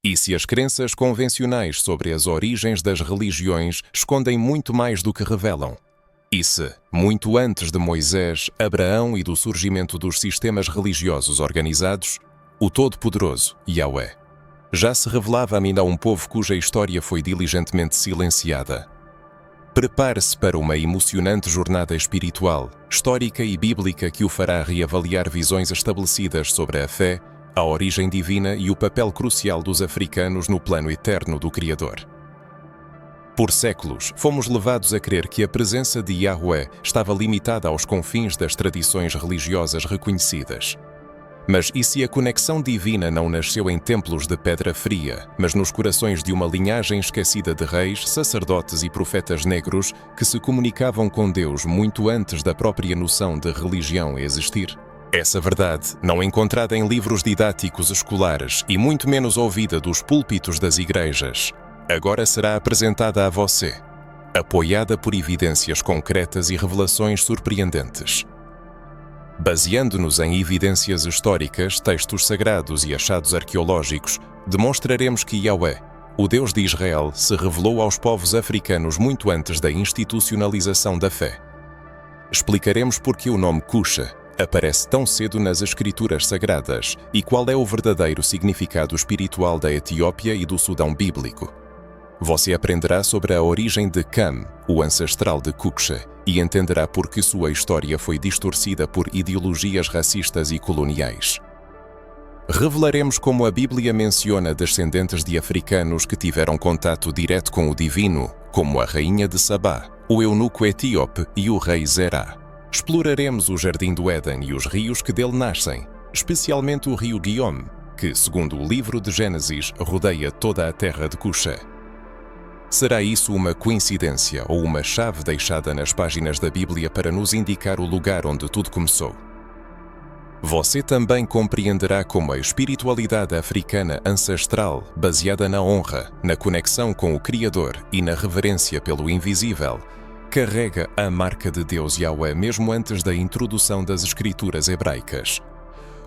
E se as crenças convencionais sobre as origens das religiões escondem muito mais do que revelam? E se, muito antes de Moisés, Abraão e do surgimento dos sistemas religiosos organizados, o Todo-Poderoso, Yahweh, já se revelava ainda a um povo cuja história foi diligentemente silenciada? Prepare-se para uma emocionante jornada espiritual, histórica e bíblica que o fará reavaliar visões estabelecidas sobre a fé, a origem divina e o papel crucial dos africanos no plano eterno do Criador. Por séculos, fomos levados a crer que a presença de Yahweh estava limitada aos confins das tradições religiosas reconhecidas. Mas e se a conexão divina não nasceu em templos de pedra fria, mas nos corações de uma linhagem esquecida de reis, sacerdotes e profetas negros que se comunicavam com Deus muito antes da própria noção de religião existir? Essa verdade, não encontrada em livros didáticos escolares e muito menos ouvida dos púlpitos das igrejas, agora será apresentada a você, apoiada por evidências concretas e revelações surpreendentes. Baseando-nos em evidências históricas, textos sagrados e achados arqueológicos, demonstraremos que Yahweh, o Deus de Israel, se revelou aos povos africanos muito antes da institucionalização da fé. Explicaremos por que o nome Cusha aparece tão cedo nas escrituras sagradas e qual é o verdadeiro significado espiritual da Etiópia e do Sudão bíblico. Você aprenderá sobre a origem de Cam, o ancestral de Cuxa, e entenderá por que sua história foi distorcida por ideologias racistas e coloniais. Revelaremos como a Bíblia menciona descendentes de africanos que tiveram contato direto com o divino, como a rainha de Sabá, o eunuco etíope e o rei Zerá. Exploraremos o Jardim do Éden e os rios que dele nascem, especialmente o rio Guiome, que, segundo o livro de Gênesis, rodeia toda a terra de Cuxa. Será isso uma coincidência ou uma chave deixada nas páginas da Bíblia para nos indicar o lugar onde tudo começou? Você também compreenderá como a espiritualidade africana ancestral, baseada na honra, na conexão com o Criador e na reverência pelo invisível, carrega a marca de Deus Yahweh mesmo antes da introdução das escrituras hebraicas.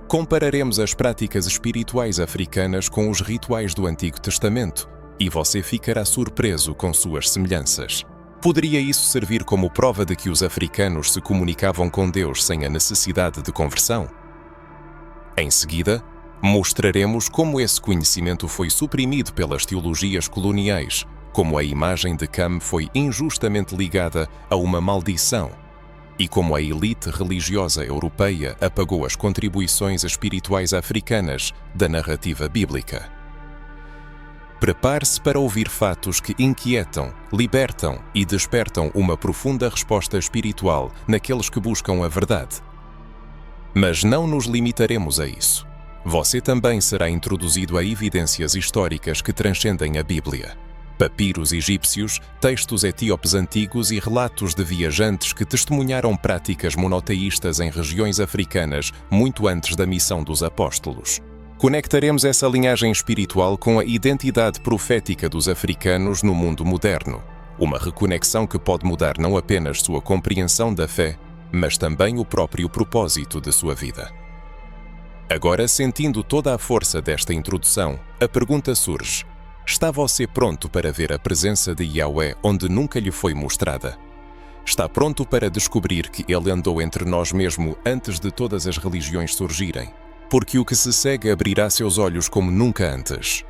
Compararemos as práticas espirituais africanas com os rituais do Antigo Testamento, e você ficará surpreso com suas semelhanças. Poderia isso servir como prova de que os africanos se comunicavam com Deus sem a necessidade de conversão? Em seguida, mostraremos como esse conhecimento foi suprimido pelas teologias coloniais, como a imagem de Cam foi injustamente ligada a uma maldição, e como a elite religiosa europeia apagou as contribuições espirituais africanas da narrativa bíblica. Prepare-se para ouvir fatos que inquietam, libertam e despertam uma profunda resposta espiritual naqueles que buscam a verdade. Mas não nos limitaremos a isso. Você também será introduzido a evidências históricas que transcendem a Bíblia. Papiros egípcios, textos etíopes antigos e relatos de viajantes que testemunharam práticas monoteístas em regiões africanas muito antes da missão dos apóstolos. Conectaremos essa linhagem espiritual com a identidade profética dos africanos no mundo moderno, uma reconexão que pode mudar não apenas sua compreensão da fé, mas também o próprio propósito de sua vida. Agora, sentindo toda a força desta introdução, a pergunta surge: está você pronto para ver a presença de Yahweh onde nunca lhe foi mostrada? Está pronto para descobrir que Ele andou entre nós mesmo antes de todas as religiões surgirem? Porque o que se segue abrirá seus olhos como nunca antes.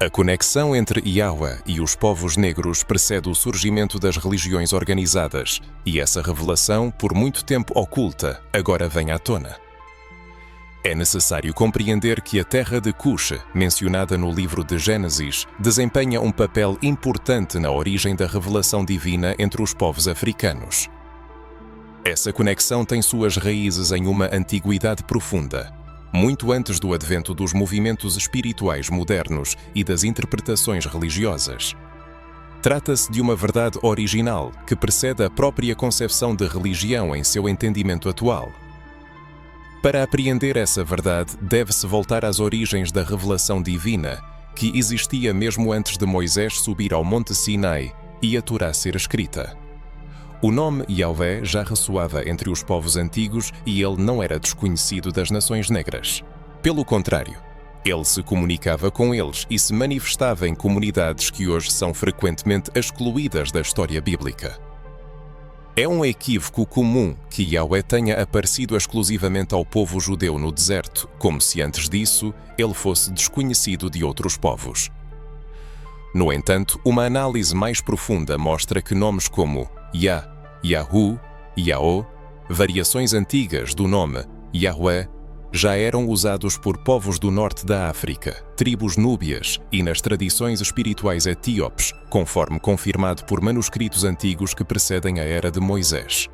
A conexão entre Yahweh e os povos negros precede o surgimento das religiões organizadas, e essa revelação, por muito tempo oculta, agora vem à tona. É necessário compreender que a terra de Cush, mencionada no livro de Gênesis, desempenha um papel importante na origem da revelação divina entre os povos africanos. Essa conexão tem suas raízes em uma antiguidade profunda, muito antes do advento dos movimentos espirituais modernos e das interpretações religiosas. Trata-se de uma verdade original que precede a própria concepção de religião em seu entendimento atual. Para apreender essa verdade, deve-se voltar às origens da revelação divina, que existia mesmo antes de Moisés subir ao Monte Sinai e a Torá ser escrita. O nome Yahweh já ressoava entre os povos antigos e ele não era desconhecido das nações negras. Pelo contrário, Ele se comunicava com eles e se manifestava em comunidades que hoje são frequentemente excluídas da história bíblica. É um equívoco comum que Yahweh tenha aparecido exclusivamente ao povo judeu no deserto, como se antes disso ele fosse desconhecido de outros povos. No entanto, uma análise mais profunda mostra que nomes como Yah, Yahu, Yahó, variações antigas do nome Yahweh, já eram usados por povos do norte da África, tribos núbias e nas tradições espirituais etíopes, conforme confirmado por manuscritos antigos que precedem a era de Moisés.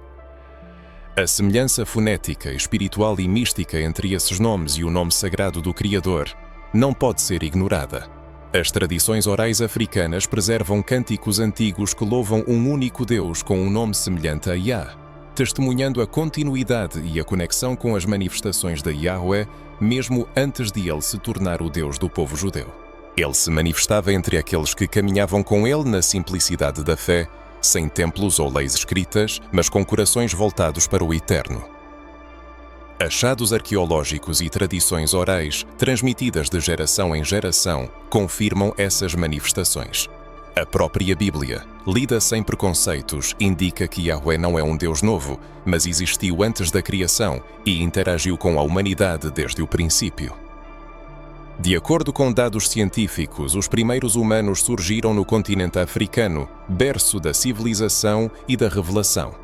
A semelhança fonética, espiritual e mística entre esses nomes e o nome sagrado do Criador não pode ser ignorada. As tradições orais africanas preservam cânticos antigos que louvam um único Deus com um nome semelhante a Yah, testemunhando a continuidade e a conexão com as manifestações de Yahweh, mesmo antes de ele se tornar o Deus do povo judeu. Ele se manifestava entre aqueles que caminhavam com ele na simplicidade da fé, sem templos ou leis escritas, mas com corações voltados para o eterno. Achados arqueológicos e tradições orais, transmitidas de geração em geração, confirmam essas manifestações. A própria Bíblia, lida sem preconceitos, indica que Yahweh não é um Deus novo, mas existiu antes da criação e interagiu com a humanidade desde o princípio. De acordo com dados científicos, os primeiros humanos surgiram no continente africano, berço da civilização e da revelação.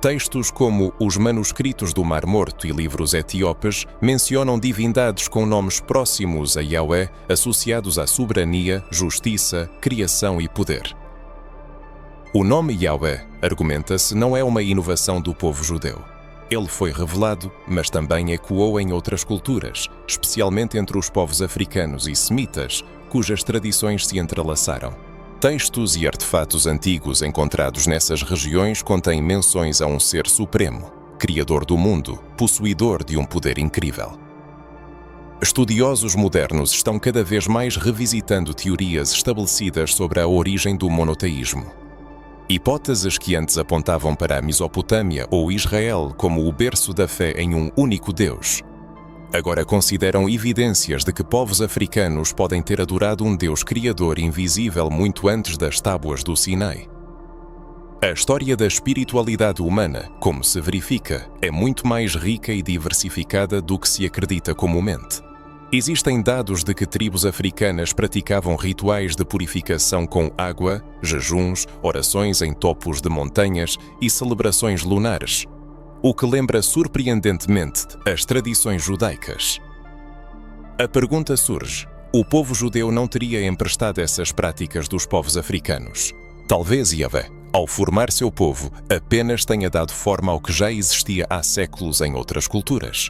Textos como os manuscritos do Mar Morto e livros etíopes mencionam divindades com nomes próximos a Yahweh, associados à soberania, justiça, criação e poder. O nome Yahweh, argumenta-se, não é uma inovação do povo judeu. Ele foi revelado, mas também ecoou em outras culturas, especialmente entre os povos africanos e semitas, cujas tradições se entrelaçaram. Textos e artefatos antigos encontrados nessas regiões contêm menções a um ser supremo, criador do mundo, possuidor de um poder incrível. Estudiosos modernos estão cada vez mais revisitando teorias estabelecidas sobre a origem do monoteísmo. Hipóteses que antes apontavam para a Mesopotâmia ou Israel como o berço da fé em um único Deus, agora consideram evidências de que povos africanos podem ter adorado um Deus criador invisível muito antes das tábuas do Sinai. A história da espiritualidade humana, como se verifica, é muito mais rica e diversificada do que se acredita comumente. Existem dados de que tribos africanas praticavam rituais de purificação com água, jejuns, orações em topos de montanhas e celebrações lunares, o que lembra surpreendentemente as tradições judaicas. A pergunta surge: o povo judeu não teria emprestado essas práticas dos povos africanos? Talvez Yahvé, ao formar seu povo, apenas tenha dado forma ao que já existia há séculos em outras culturas.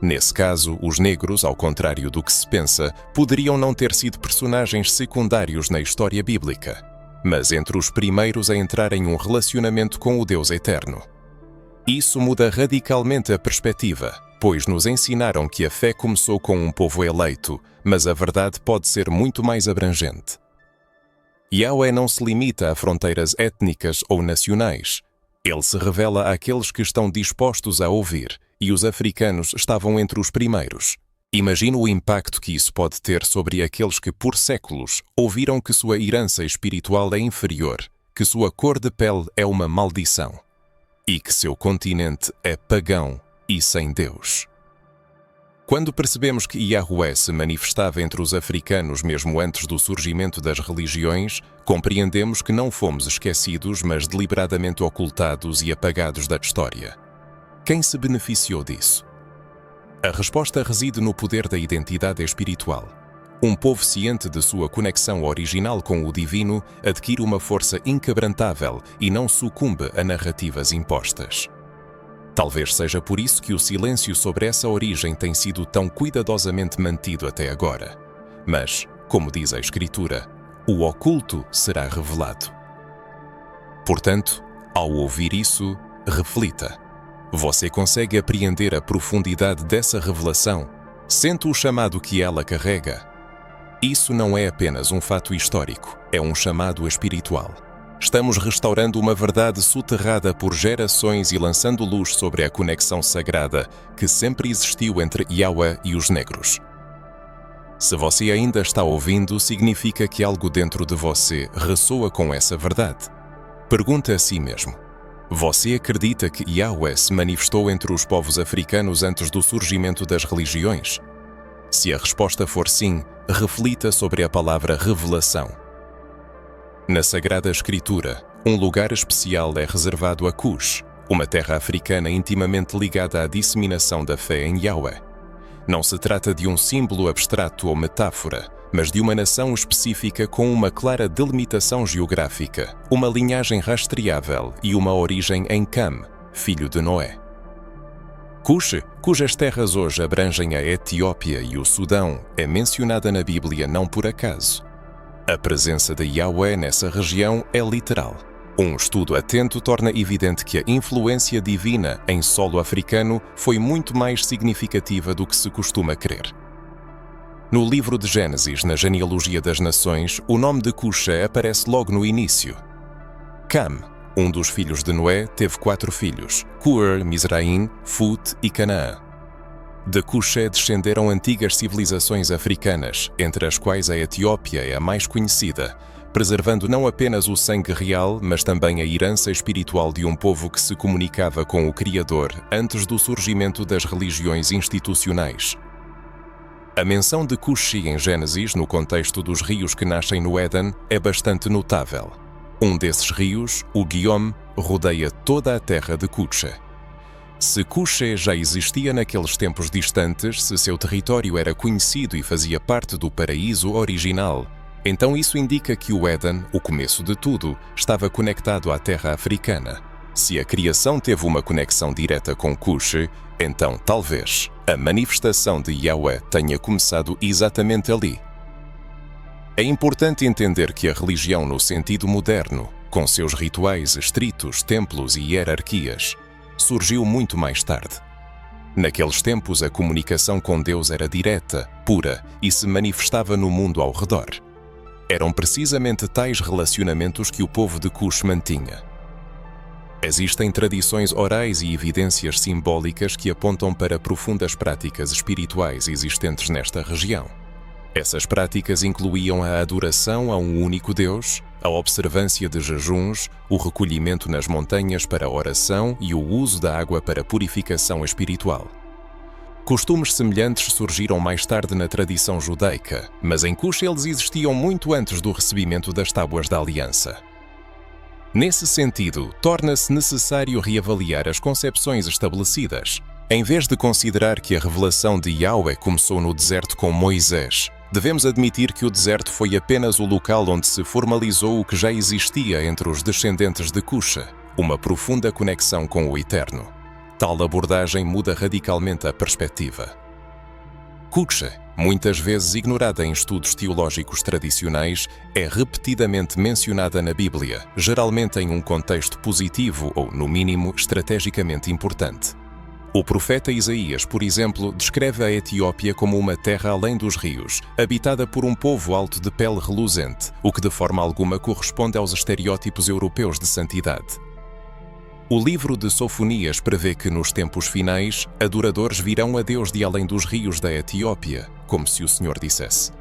Nesse caso, os negros, ao contrário do que se pensa, poderiam não ter sido personagens secundários na história bíblica, mas entre os primeiros a entrar em um relacionamento com o Deus eterno. Isso muda radicalmente a perspectiva, pois nos ensinaram que a fé começou com um povo eleito, mas a verdade pode ser muito mais abrangente. Yahweh não se limita a fronteiras étnicas ou nacionais. Ele se revela àqueles que estão dispostos a ouvir, e os africanos estavam entre os primeiros. Imagina o impacto que isso pode ter sobre aqueles que, por séculos, ouviram que sua herança espiritual é inferior, que sua cor de pele é uma maldição, e que seu continente é pagão e sem Deus. Quando percebemos que Yahweh se manifestava entre os africanos mesmo antes do surgimento das religiões, compreendemos que não fomos esquecidos, mas deliberadamente ocultados e apagados da história. Quem se beneficiou disso? A resposta reside no poder da identidade espiritual. Um povo ciente de sua conexão original com o divino adquire uma força inquebrantável e não sucumbe a narrativas impostas. Talvez seja por isso que o silêncio sobre essa origem tem sido tão cuidadosamente mantido até agora. Mas, como diz a Escritura, o oculto será revelado. Portanto, ao ouvir isso, reflita. Você consegue apreender a profundidade dessa revelação? Sente o chamado que ela carrega? Isso não é apenas um fato histórico, é um chamado espiritual. Estamos restaurando uma verdade soterrada por gerações e lançando luz sobre a conexão sagrada que sempre existiu entre Yahweh e os negros. Se você ainda está ouvindo, significa que algo dentro de você ressoa com essa verdade. Pergunte a si mesmo: você acredita que Yahweh se manifestou entre os povos africanos antes do surgimento das religiões? Se a resposta for sim, reflita sobre a palavra revelação. Na Sagrada Escritura, um lugar especial é reservado a Cush, uma terra africana intimamente ligada à disseminação da fé em Yahweh. Não se trata de um símbolo abstrato ou metáfora, mas de uma nação específica com uma clara delimitação geográfica, uma linhagem rastreável e uma origem em Cam, filho de Noé. Cush, cujas terras hoje abrangem a Etiópia e o Sudão, é mencionada na Bíblia não por acaso. A presença de Yahweh nessa região é literal. Um estudo atento torna evidente que a influência divina em solo africano foi muito mais significativa do que se costuma crer. No livro de Gênesis, na genealogia das nações, o nome de Cuxa aparece logo no início. Cam, um dos filhos de Noé, teve 4 filhos: Cuer, Mizraim, Fut e Canaã. De Cuxé descenderam antigas civilizações africanas, entre as quais a Etiópia é a mais conhecida, preservando não apenas o sangue real, mas também a herança espiritual de um povo que se comunicava com o Criador antes do surgimento das religiões institucionais. A menção de Cuxi em Gênesis, no contexto dos rios que nascem no Éden, é bastante notável. Um desses rios, o Guiom, rodeia toda a terra de Cuxa. Se Cuxé já existia naqueles tempos distantes, se seu território era conhecido e fazia parte do paraíso original, então isso indica que o Éden, o começo de tudo, estava conectado à terra africana. Se a criação teve uma conexão direta com Cush, então talvez a manifestação de Yahweh tenha começado exatamente ali. É importante entender que a religião no sentido moderno, com seus rituais estritos, templos e hierarquias, surgiu muito mais tarde. Naqueles tempos, a comunicação com Deus era direta, pura e se manifestava no mundo ao redor. Eram precisamente tais relacionamentos que o povo de Cush mantinha. Existem tradições orais e evidências simbólicas que apontam para profundas práticas espirituais existentes nesta região. Essas práticas incluíam a adoração a um único Deus, a observância de jejuns, o recolhimento nas montanhas para oração e o uso da água para purificação espiritual. Costumes semelhantes surgiram mais tarde na tradição judaica, mas em Cush eles existiam muito antes do recebimento das Tábuas da Aliança. Nesse sentido, torna-se necessário reavaliar as concepções estabelecidas. Em vez de considerar que a revelação de Yahweh começou no deserto com Moisés, devemos admitir que o deserto foi apenas o local onde se formalizou o que já existia entre os descendentes de Cusha, uma profunda conexão com o Eterno. Tal abordagem muda radicalmente a perspectiva. Cusha, muitas vezes ignorada em estudos teológicos tradicionais, é repetidamente mencionada na Bíblia, geralmente em um contexto positivo ou, no mínimo, estrategicamente importante. O profeta Isaías, por exemplo, descreve a Etiópia como uma terra além dos rios, habitada por um povo alto de pele reluzente, o que de forma alguma corresponde aos estereótipos europeus de santidade. O livro de Sofonias prevê que, nos tempos finais, adoradores virão a Deus de além dos rios da Etiópia, como se o Senhor dissesse: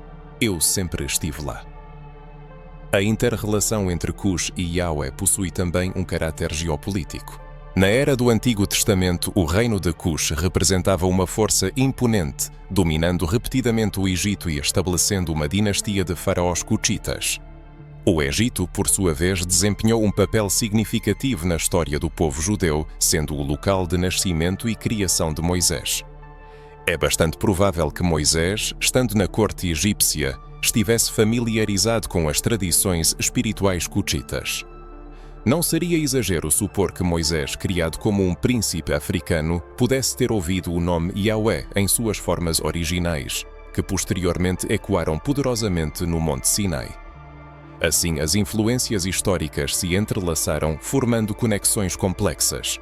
Eu sempre estive lá. A inter-relação entre Cush e Yahweh possui também um caráter geopolítico. Na era do Antigo Testamento, o reino de Cush representava uma força imponente, dominando repetidamente o Egito e estabelecendo uma dinastia de faraós cuxitas. O Egito, por sua vez, desempenhou um papel significativo na história do povo judeu, sendo o local de nascimento e criação de Moisés. É bastante provável que Moisés, estando na corte egípcia, estivesse familiarizado com as tradições espirituais cuxitas. Não seria exagero supor que Moisés, criado como um príncipe africano, pudesse ter ouvido o nome Yahweh em suas formas originais, que posteriormente ecoaram poderosamente no Monte Sinai. Assim, as influências históricas se entrelaçaram, formando conexões complexas.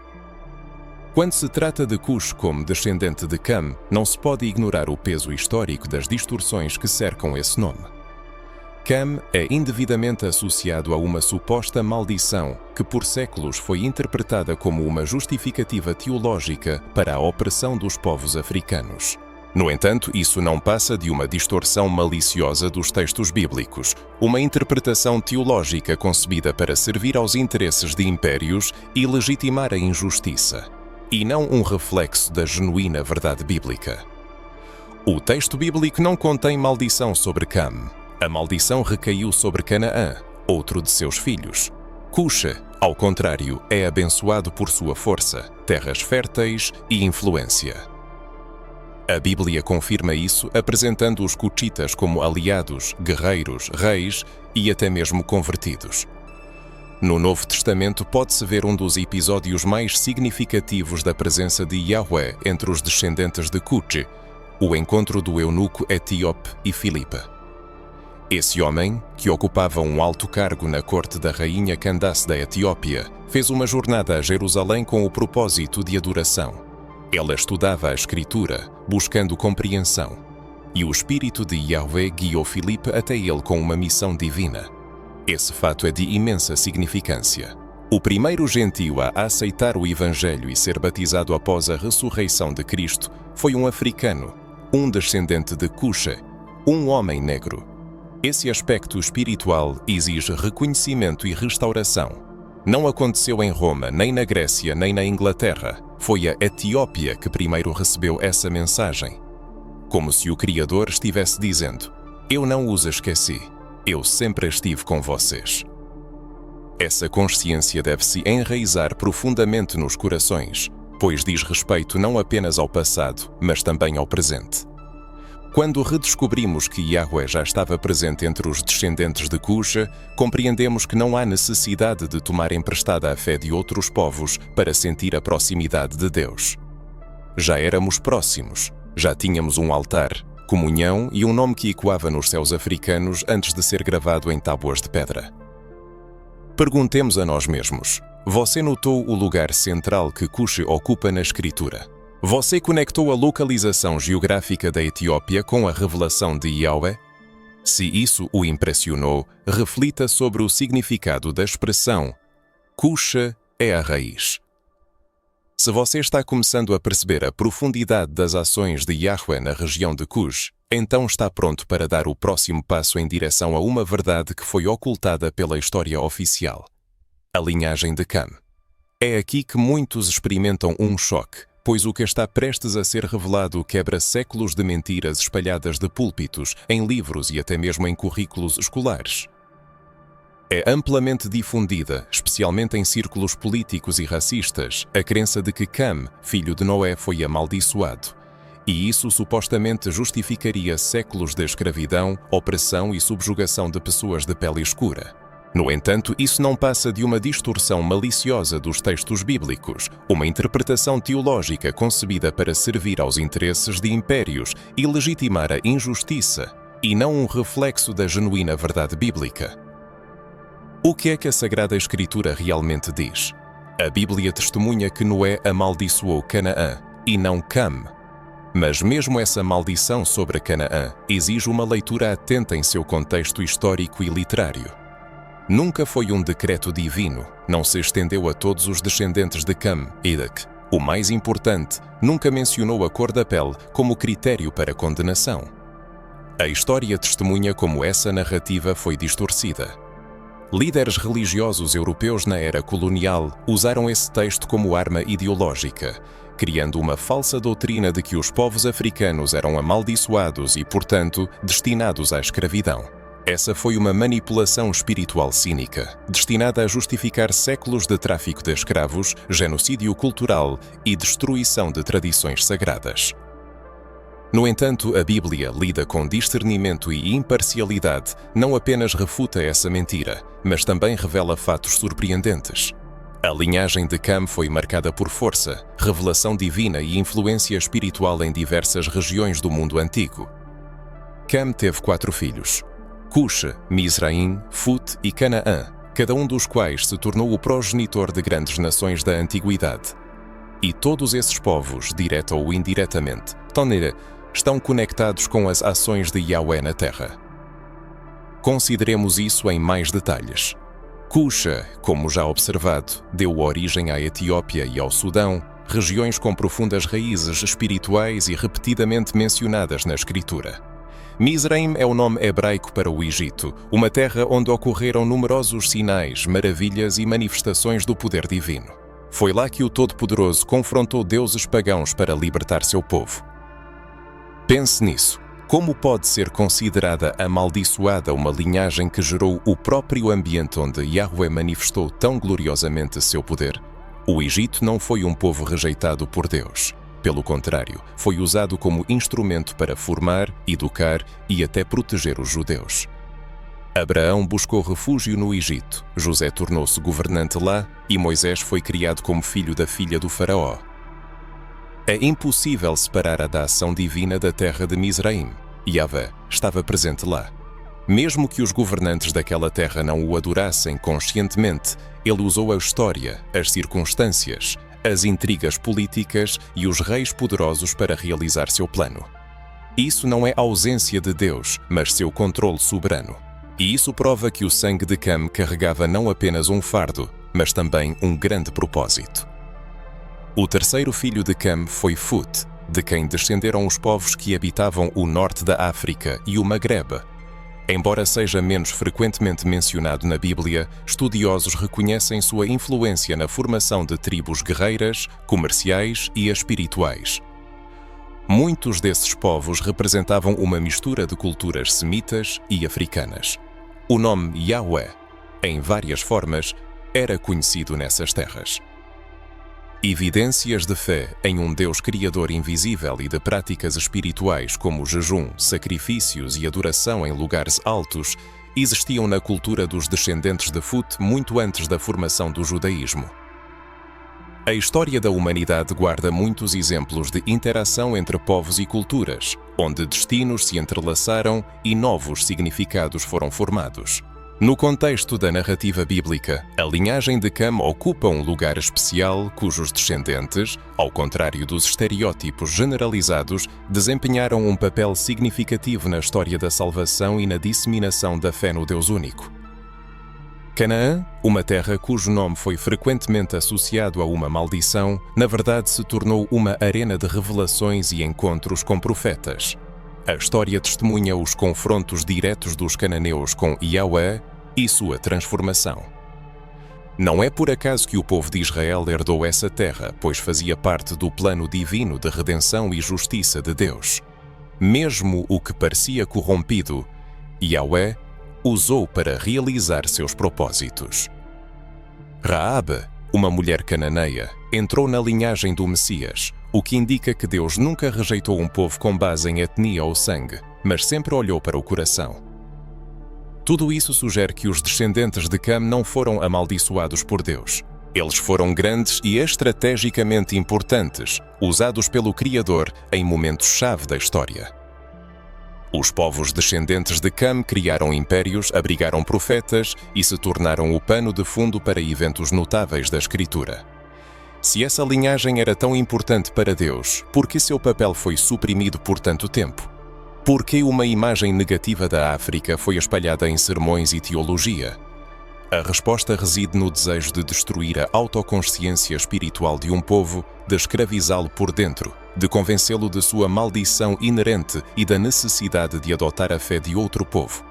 Quando se trata de Cush como descendente de Cam, não se pode ignorar o peso histórico das distorções que cercam esse nome. Cam é indevidamente associado a uma suposta maldição que por séculos foi interpretada como uma justificativa teológica para a opressão dos povos africanos. No entanto, isso não passa de uma distorção maliciosa dos textos bíblicos, uma interpretação teológica concebida para servir aos interesses de impérios e legitimar a injustiça, e não um reflexo da genuína verdade bíblica. O texto bíblico não contém maldição sobre Cam. A maldição recaiu sobre Canaã, outro de seus filhos. Cuxa, ao contrário, é abençoado por sua força, terras férteis e influência. A Bíblia confirma isso apresentando os cutitas como aliados, guerreiros, reis e até mesmo convertidos. No Novo Testamento pode-se ver um dos episódios mais significativos da presença de Yahweh entre os descendentes de Cush, o encontro do eunuco etíope e Filipa. Esse homem, que ocupava um alto cargo na corte da rainha Candace da Etiópia, fez uma jornada a Jerusalém com o propósito de adoração. Ela estudava a Escritura, buscando compreensão, e o Espírito de Yahweh guiou Filipe até ele com uma missão divina. Esse fato é de imensa significância. O primeiro gentio a aceitar o Evangelho e ser batizado após a ressurreição de Cristo foi um africano, um descendente de Cuxa, um homem negro. Esse aspecto espiritual exige reconhecimento e restauração. Não aconteceu em Roma, nem na Grécia, nem na Inglaterra. Foi a Etiópia que primeiro recebeu essa mensagem. Como se o Criador estivesse dizendo: eu não os esqueci, eu sempre estive com vocês. Essa consciência deve-se enraizar profundamente nos corações, pois diz respeito não apenas ao passado, mas também ao presente. Quando redescobrimos que Yahweh já estava presente entre os descendentes de Cuxa, compreendemos que não há necessidade de tomar emprestada a fé de outros povos para sentir a proximidade de Deus. Já éramos próximos, já tínhamos um altar, comunhão e um nome que ecoava nos céus africanos antes de ser gravado em tábuas de pedra. Perguntemos a nós mesmos: você notou o lugar central que Cuxa ocupa na Escritura? Você conectou a localização geográfica da Etiópia com a revelação de Yahweh? Se isso o impressionou, reflita sobre o significado da expressão Cuxa é a raiz. Se você está começando a perceber a profundidade das ações de Yahweh na região de Cush, então está pronto para dar o próximo passo em direção a uma verdade que foi ocultada pela história oficial: a linhagem de Cam. É aqui que muitos experimentam um choque, pois o que está prestes a ser revelado quebra séculos de mentiras espalhadas de púlpitos, em livros e até mesmo em currículos escolares. É amplamente difundida, especialmente em círculos políticos e racistas, a crença de que Cam, filho de Noé, foi amaldiçoado. E isso supostamente justificaria séculos de escravidão, opressão e subjugação de pessoas de pele escura. No entanto, isso não passa de uma distorção maliciosa dos textos bíblicos, uma interpretação teológica concebida para servir aos interesses de impérios e legitimar a injustiça, e não um reflexo da genuína verdade bíblica. O que é que a Sagrada Escritura realmente diz? A Bíblia testemunha que Noé amaldiçoou Canaã, e não Cam. Mas mesmo essa maldição sobre Canaã exige uma leitura atenta em seu contexto histórico e literário. Nunca foi um decreto divino, não se estendeu a todos os descendentes de Cam, Edak. O mais importante, nunca mencionou a cor da pele como critério para condenação. A história testemunha como essa narrativa foi distorcida. Líderes religiosos europeus na era colonial usaram esse texto como arma ideológica, criando uma falsa doutrina de que os povos africanos eram amaldiçoados e, portanto, destinados à escravidão. Essa foi uma manipulação espiritual cínica, destinada a justificar séculos de tráfico de escravos, genocídio cultural e destruição de tradições sagradas. No entanto, a Bíblia, lida com discernimento e imparcialidade, não apenas refuta essa mentira, mas também revela fatos surpreendentes. A linhagem de Cam foi marcada por força, revelação divina e influência espiritual em diversas regiões do mundo antigo. Cam teve 4 filhos: Cuxa, Mizraim, Fut e Canaã, cada um dos quais se tornou o progenitor de grandes nações da antiguidade. E todos esses povos, direta ou indiretamente, estão conectados com as ações de Yahweh na terra. Consideremos isso em mais detalhes. Cuxa, como já observado, deu origem à Etiópia e ao Sudão, regiões com profundas raízes espirituais e repetidamente mencionadas na Escritura. Mizraim é o nome hebraico para o Egito, uma terra onde ocorreram numerosos sinais, maravilhas e manifestações do poder divino. Foi lá que o Todo-Poderoso confrontou deuses pagãos para libertar seu povo. Pense nisso. Como pode ser considerada amaldiçoada uma linhagem que gerou o próprio ambiente onde Yahweh manifestou tão gloriosamente seu poder? O Egito não foi um povo rejeitado por Deus. Pelo contrário, foi usado como instrumento para formar, educar e até proteger os judeus. Abraão buscou refúgio no Egito, José tornou-se governante lá e Moisés foi criado como filho da filha do faraó. É impossível separar a ação divina da terra de Mizraim. Yahvé estava presente lá. Mesmo que os governantes daquela terra não o adorassem conscientemente, ele usou a história, as circunstâncias, as intrigas políticas e os reis poderosos para realizar seu plano. Isso não é ausência de Deus, mas seu controle soberano. E isso prova que o sangue de Cam carregava não apenas um fardo, mas também um grande propósito. O terceiro filho de Cam foi Fut, de quem descenderam os povos que habitavam o norte da África e o Magrebe. Embora seja menos frequentemente mencionado na Bíblia, estudiosos reconhecem sua influência na formação de tribos guerreiras, comerciais e espirituais. Muitos desses povos representavam uma mistura de culturas semitas e africanas. O nome Yahweh, em várias formas, era conhecido nessas terras. Evidências de fé em um Deus Criador invisível e de práticas espirituais como jejum, sacrifícios e adoração em lugares altos existiam na cultura dos descendentes de Fut muito antes da formação do judaísmo. A história da humanidade guarda muitos exemplos de interação entre povos e culturas, onde destinos se entrelaçaram e novos significados foram formados. No contexto da narrativa bíblica, a linhagem de Cam ocupa um lugar especial cujos descendentes, ao contrário dos estereótipos generalizados, desempenharam um papel significativo na história da salvação e na disseminação da fé no Deus único. Canaã, uma terra cujo nome foi frequentemente associado a uma maldição, na verdade se tornou uma arena de revelações e encontros com profetas. A história testemunha os confrontos diretos dos cananeus com Yahweh e sua transformação. Não é por acaso que o povo de Israel herdou essa terra, pois fazia parte do plano divino de redenção e justiça de Deus. Mesmo o que parecia corrompido, Yahweh usou para realizar seus propósitos. Raabe, uma mulher cananeia, entrou na linhagem do Messias, o que indica que Deus nunca rejeitou um povo com base em etnia ou sangue, mas sempre olhou para o coração. Tudo isso sugere que os descendentes de Cam não foram amaldiçoados por Deus. Eles foram grandes e estrategicamente importantes, usados pelo Criador em momentos-chave da história. Os povos descendentes de Cam criaram impérios, abrigaram profetas e se tornaram o pano de fundo para eventos notáveis da Escritura. Se essa linhagem era tão importante para Deus, por que seu papel foi suprimido por tanto tempo? Por que uma imagem negativa da África foi espalhada em sermões e teologia? A resposta reside no desejo de destruir a autoconsciência espiritual de um povo, de escravizá-lo por dentro, de convencê-lo de sua maldição inerente e da necessidade de adotar a fé de outro povo.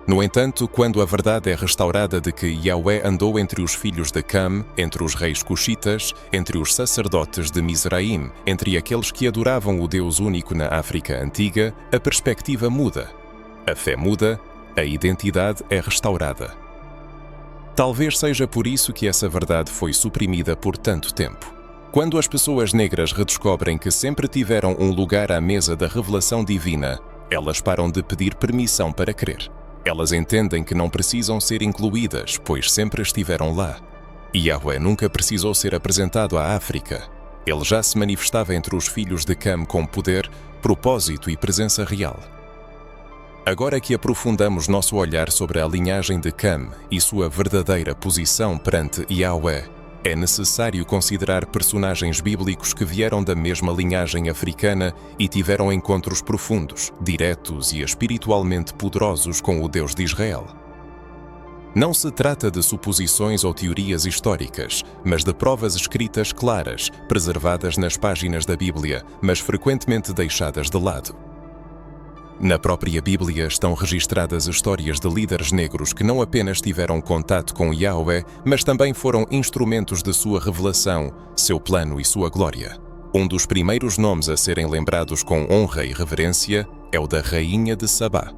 No entanto, quando a verdade é restaurada de que Yahweh andou entre os filhos de Cam, entre os reis cuxitas, entre os sacerdotes de Mizraim, entre aqueles que adoravam o Deus único na África Antiga, a perspectiva muda. A fé muda, a identidade é restaurada. Talvez seja por isso que essa verdade foi suprimida por tanto tempo. Quando as pessoas negras redescobrem que sempre tiveram um lugar à mesa da revelação divina, elas param de pedir permissão para crer. Elas entendem que não precisam ser incluídas, pois sempre estiveram lá. Yahweh nunca precisou ser apresentado à África. Ele já se manifestava entre os filhos de Cam com poder, propósito e presença real. Agora que aprofundamos nosso olhar sobre a linhagem de Cam e sua verdadeira posição perante Yahweh, é necessário considerar personagens bíblicos que vieram da mesma linhagem africana e tiveram encontros profundos, diretos e espiritualmente poderosos com o Deus de Israel. Não se trata de suposições ou teorias históricas, mas de provas escritas claras, preservadas nas páginas da Bíblia, mas frequentemente deixadas de lado. Na própria Bíblia estão registradas histórias de líderes negros que não apenas tiveram contato com Yahweh, mas também foram instrumentos de sua revelação, seu plano e sua glória. Um dos primeiros nomes a serem lembrados com honra e reverência é o da Rainha de Sabá.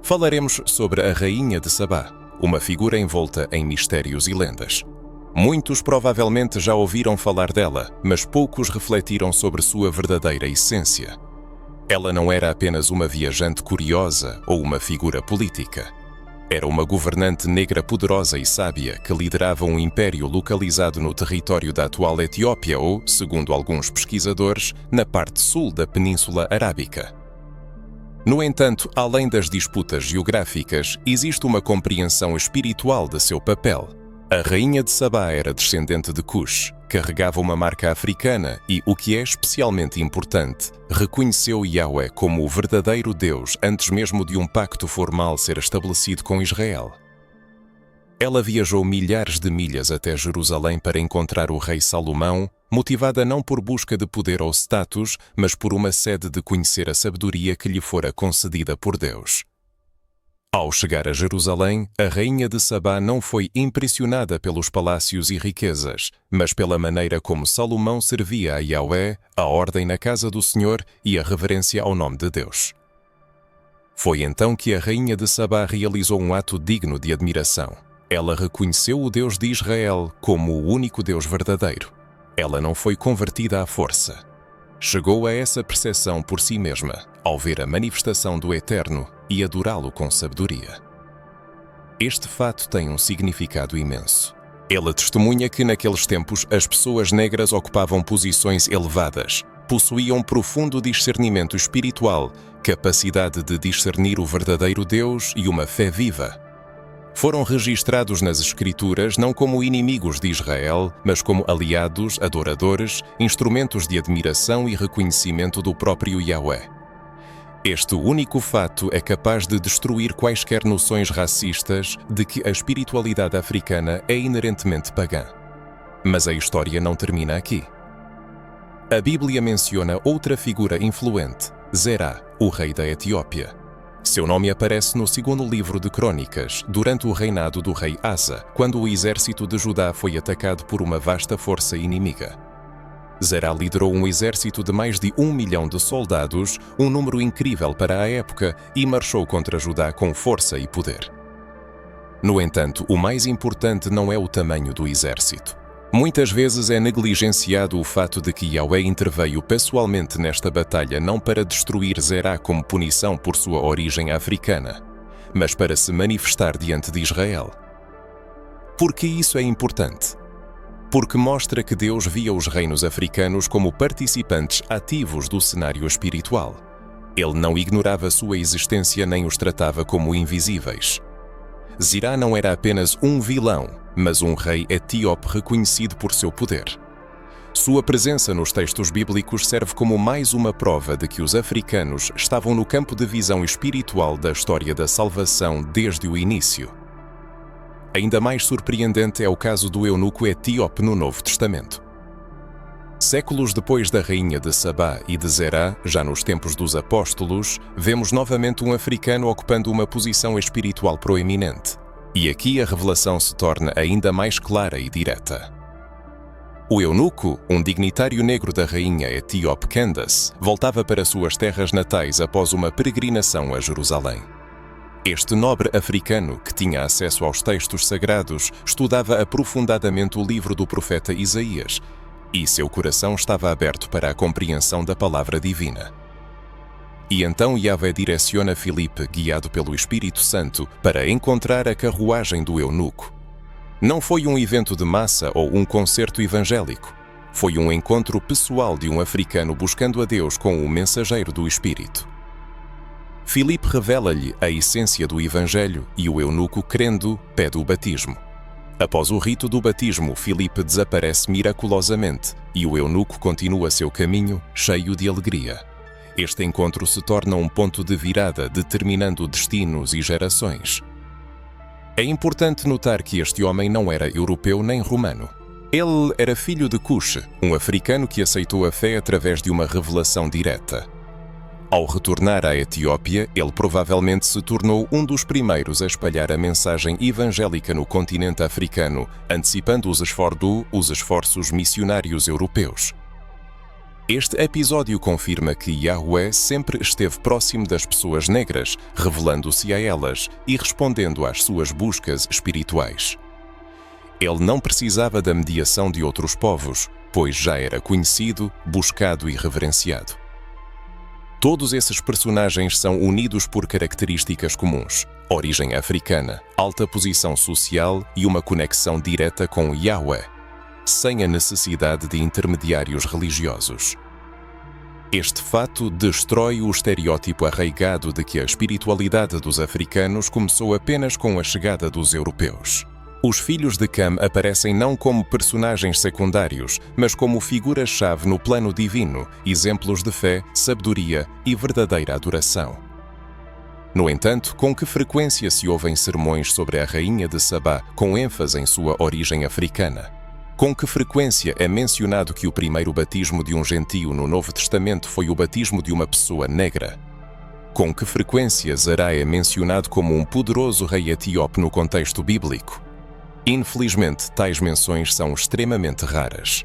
Falaremos sobre a Rainha de Sabá, uma figura envolta em mistérios e lendas. Muitos provavelmente já ouviram falar dela, mas poucos refletiram sobre sua verdadeira essência. Ela não era apenas uma viajante curiosa ou uma figura política. Era uma governante negra poderosa e sábia que liderava um império localizado no território da atual Etiópia ou, segundo alguns pesquisadores, na parte sul da Península Arábica. No entanto, além das disputas geográficas, existe uma compreensão espiritual de seu papel. A Rainha de Sabá era descendente de Cush, carregava uma marca africana e, o que é especialmente importante, reconheceu Yahweh como o verdadeiro Deus antes mesmo de um pacto formal ser estabelecido com Israel. Ela viajou milhares de milhas até Jerusalém para encontrar o rei Salomão, motivada não por busca de poder ou status, mas por uma sede de conhecer a sabedoria que lhe fora concedida por Deus. Ao chegar a Jerusalém, a Rainha de Sabá não foi impressionada pelos palácios e riquezas, mas pela maneira como Salomão servia a Yahweh, a ordem na casa do Senhor e a reverência ao nome de Deus. Foi então que a Rainha de Sabá realizou um ato digno de admiração. Ela reconheceu o Deus de Israel como o único Deus verdadeiro. Ela não foi convertida à força. Chegou a essa percepção por si mesma, ao ver a manifestação do Eterno e adorá-lo com sabedoria. Este fato tem um significado imenso. Ele testemunha que naqueles tempos as pessoas negras ocupavam posições elevadas, possuíam profundo discernimento espiritual, capacidade de discernir o verdadeiro Deus e uma fé viva. Foram registrados nas Escrituras não como inimigos de Israel, mas como aliados, adoradores, instrumentos de admiração e reconhecimento do próprio Yahweh. Este único fato é capaz de destruir quaisquer noções racistas de que a espiritualidade africana é inerentemente pagã. Mas a história não termina aqui. A Bíblia menciona outra figura influente, Zerá, o rei da Etiópia. Seu nome aparece no segundo livro de Crônicas, durante o reinado do rei Asa, quando o exército de Judá foi atacado por uma vasta força inimiga. Zerá liderou um exército de mais de 1 milhão de soldados, um número incrível para a época, e marchou contra Judá com força e poder. No entanto, o mais importante não é o tamanho do exército. Muitas vezes é negligenciado o fato de que Yahweh interveio pessoalmente nesta batalha não para destruir Zerá como punição por sua origem africana, mas para se manifestar diante de Israel. Por que isso é importante? Porque mostra que Deus via os reinos africanos como participantes ativos do cenário espiritual. Ele não ignorava sua existência nem os tratava como invisíveis. Zerá não era apenas um vilão, mas um rei etíope reconhecido por seu poder. Sua presença nos textos bíblicos serve como mais uma prova de que os africanos estavam no campo de visão espiritual da história da salvação desde o início. Ainda mais surpreendente é o caso do eunuco etíope no Novo Testamento. Séculos depois da Rainha de Sabá e de Zerá, já nos tempos dos apóstolos, vemos novamente um africano ocupando uma posição espiritual proeminente. E aqui a revelação se torna ainda mais clara e direta. O eunuco, um dignitário negro da rainha etíope Candace, voltava para suas terras natais após uma peregrinação a Jerusalém. Este nobre africano, que tinha acesso aos textos sagrados, estudava aprofundadamente o livro do profeta Isaías, e seu coração estava aberto para a compreensão da palavra divina. E então Yahweh direciona Filipe, guiado pelo Espírito Santo, para encontrar a carruagem do eunuco. Não foi um evento de massa ou um concerto evangélico. Foi um encontro pessoal de um africano buscando a Deus com o mensageiro do Espírito. Filipe revela-lhe a essência do Evangelho e o eunuco, crendo, pede o batismo. Após o rito do batismo, Filipe desaparece miraculosamente e o eunuco continua seu caminho, cheio de alegria. Este encontro se torna um ponto de virada, determinando destinos e gerações. É importante notar que este homem não era europeu nem romano. Ele era filho de Cush, um africano que aceitou a fé através de uma revelação direta. Ao retornar à Etiópia, ele provavelmente se tornou um dos primeiros a espalhar a mensagem evangélica no continente africano, antecipando os esforços missionários europeus. Este episódio confirma que Yahweh sempre esteve próximo das pessoas negras, revelando-se a elas e respondendo às suas buscas espirituais. Ele não precisava da mediação de outros povos, pois já era conhecido, buscado e reverenciado. Todos esses personagens são unidos por características comuns: origem africana, alta posição social e uma conexão direta com Yahweh, sem a necessidade de intermediários religiosos. Este fato destrói o estereótipo arraigado de que a espiritualidade dos africanos começou apenas com a chegada dos europeus. Os filhos de Cam aparecem não como personagens secundários, mas como figuras-chave no plano divino, exemplos de fé, sabedoria e verdadeira adoração. No entanto, com que frequência se ouvem sermões sobre a rainha de Sabá, com ênfase em sua origem africana? Com que frequência é mencionado que o primeiro batismo de um gentio no Novo Testamento foi o batismo de uma pessoa negra? Com que frequência Zará é mencionado como um poderoso rei etíope no contexto bíblico? Infelizmente, tais menções são extremamente raras.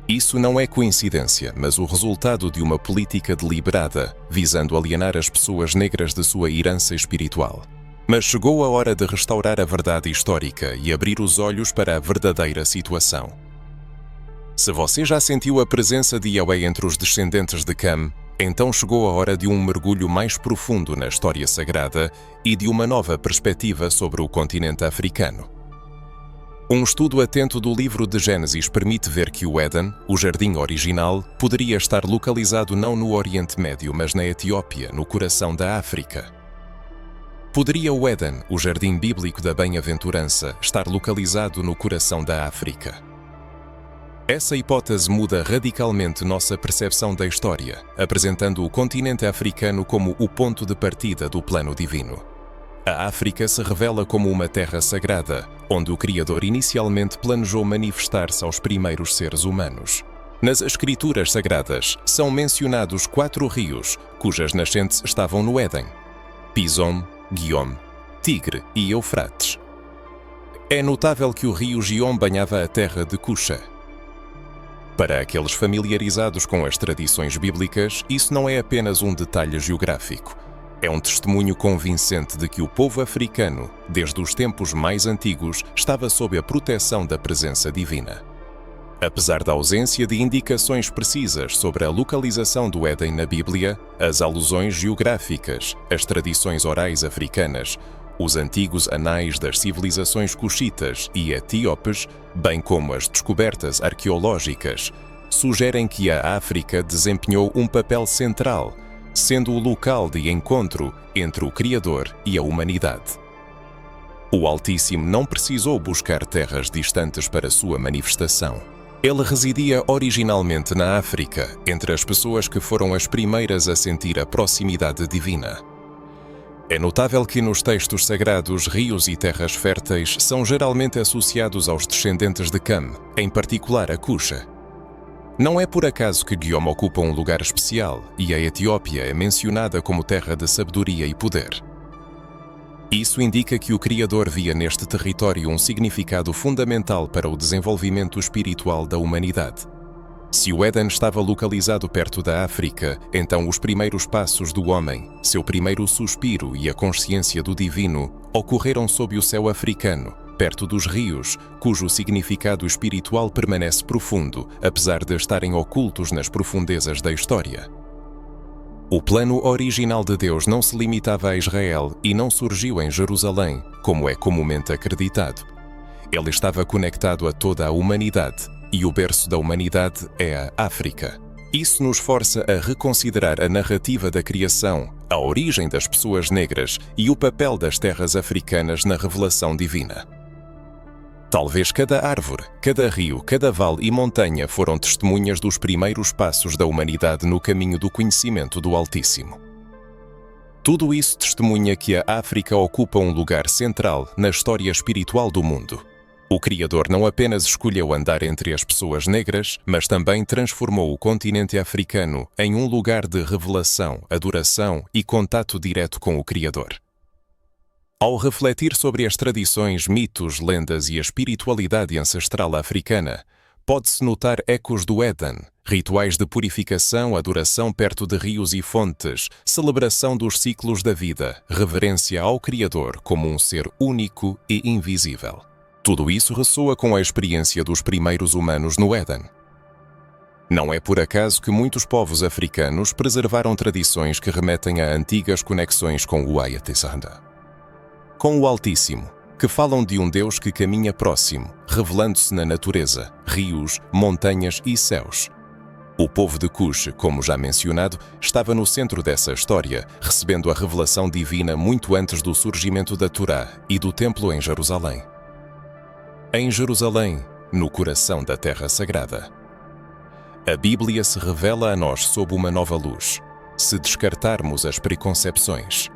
Isso não é coincidência, mas o resultado de uma política deliberada, visando alienar as pessoas negras de sua herança espiritual. Mas chegou a hora de restaurar a verdade histórica e abrir os olhos para a verdadeira situação. Se você já sentiu a presença de Yahweh entre os descendentes de Cam, então chegou a hora de um mergulho mais profundo na história sagrada e de uma nova perspectiva sobre o continente africano. Um estudo atento do livro de Gênesis permite ver que o Éden, o jardim original, poderia estar localizado não no Oriente Médio, mas na Etiópia, no coração da África. Poderia o Éden, o jardim bíblico da bem-aventurança, estar localizado no coração da África? Essa hipótese muda radicalmente nossa percepção da história, apresentando o continente africano como o ponto de partida do plano divino. A África se revela como uma terra sagrada, onde o Criador inicialmente planejou manifestar-se aos primeiros seres humanos. Nas Escrituras Sagradas, são mencionados 4 rios, cujas nascentes estavam no Éden: Pison, Guiom, Tigre e Eufrates. É notável que o rio Giom banhava a terra de Cusha. Para aqueles familiarizados com as tradições bíblicas, isso não é apenas um detalhe geográfico. É um testemunho convincente de que o povo africano, desde os tempos mais antigos, estava sob a proteção da presença divina. Apesar da ausência de indicações precisas sobre a localização do Éden na Bíblia, as alusões geográficas, as tradições orais africanas, os antigos anais das civilizações cuxitas e etíopes, bem como as descobertas arqueológicas, sugerem que a África desempenhou um papel central, sendo o local de encontro entre o Criador e a humanidade. O Altíssimo não precisou buscar terras distantes para sua manifestação. Ele residia originalmente na África, entre as pessoas que foram as primeiras a sentir a proximidade divina. É notável que nos textos sagrados, rios e terras férteis são geralmente associados aos descendentes de Cam, em particular a Cusha. Não é por acaso que Guiom ocupa um lugar especial e a Etiópia é mencionada como terra de sabedoria e poder. Isso indica que o Criador via neste território um significado fundamental para o desenvolvimento espiritual da humanidade. Se o Éden estava localizado perto da África, então os primeiros passos do homem, seu primeiro suspiro e a consciência do divino ocorreram sob o céu africano, perto dos rios, cujo significado espiritual permanece profundo, apesar de estarem ocultos nas profundezas da história. O plano original de Deus não se limitava a Israel e não surgiu em Jerusalém, como é comumente acreditado. Ele estava conectado a toda a humanidade, e o berço da humanidade é a África. Isso nos força a reconsiderar a narrativa da criação, a origem das pessoas negras e o papel das terras africanas na revelação divina. Talvez cada árvore, cada rio, cada vale e montanha foram testemunhas dos primeiros passos da humanidade no caminho do conhecimento do Altíssimo. Tudo isso testemunha que a África ocupa um lugar central na história espiritual do mundo. O Criador não apenas escolheu andar entre as pessoas negras, mas também transformou o continente africano em um lugar de revelação, adoração e contato direto com o Criador. Ao refletir sobre as tradições, mitos, lendas e a espiritualidade ancestral africana, pode-se notar ecos do Éden, rituais de purificação, adoração perto de rios e fontes, celebração dos ciclos da vida, reverência ao Criador como um ser único e invisível. Tudo isso ressoa com a experiência dos primeiros humanos no Éden. Não é por acaso que muitos povos africanos preservaram tradições que remetem a antigas conexões com o Ayatollah, com o Altíssimo, que falam de um Deus que caminha próximo, revelando-se na natureza, rios, montanhas e céus. O povo de Cush, como já mencionado, estava no centro dessa história, recebendo a revelação divina muito antes do surgimento da Torá e do Templo em Jerusalém. Em Jerusalém, no coração da Terra Sagrada, a Bíblia se revela a nós sob uma nova luz, se descartarmos as preconcepções.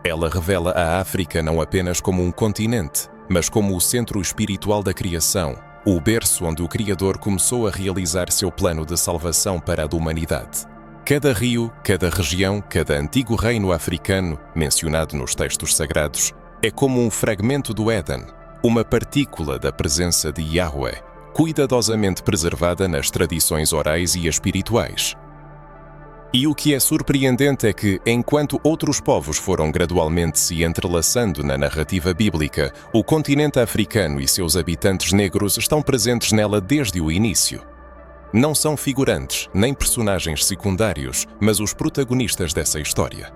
Ela revela a África não apenas como um continente, mas como o centro espiritual da criação, o berço onde o Criador começou a realizar seu plano de salvação para a humanidade. Cada rio, cada região, cada antigo reino africano, mencionado nos textos sagrados, é como um fragmento do Éden, uma partícula da presença de Yahweh, cuidadosamente preservada nas tradições orais e espirituais. E o que é surpreendente é que, enquanto outros povos foram gradualmente se entrelaçando na narrativa bíblica, o continente africano e seus habitantes negros estão presentes nela desde o início. Não são figurantes, nem personagens secundários, mas os protagonistas dessa história.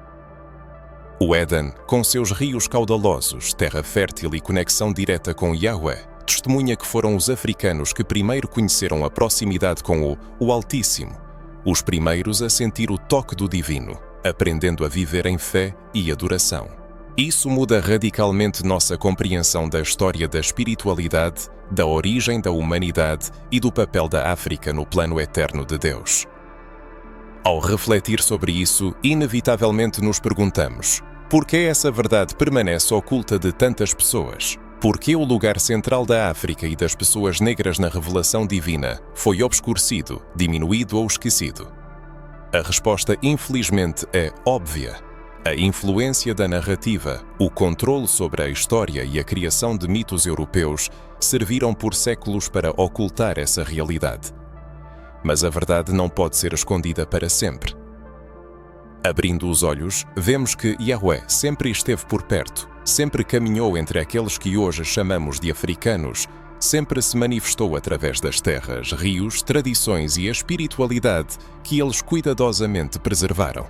O Éden, com seus rios caudalosos, terra fértil e conexão direta com Yahweh, testemunha que foram os africanos que primeiro conheceram a proximidade com o Altíssimo, os primeiros a sentir o toque do divino, aprendendo a viver em fé e adoração. Isso muda radicalmente nossa compreensão da história da espiritualidade, da origem da humanidade e do papel da África no plano eterno de Deus. Ao refletir sobre isso, inevitavelmente nos perguntamos: por que essa verdade permanece oculta de tantas pessoas? Por que o lugar central da África e das pessoas negras na revelação divina foi obscurecido, diminuído ou esquecido? A resposta, infelizmente, é óbvia. A influência da narrativa, o controle sobre a história e a criação de mitos europeus serviram por séculos para ocultar essa realidade. Mas a verdade não pode ser escondida para sempre. Abrindo os olhos, vemos que Yahweh sempre esteve por perto, sempre caminhou entre aqueles que hoje chamamos de africanos, sempre se manifestou através das terras, rios, tradições e a espiritualidade que eles cuidadosamente preservaram.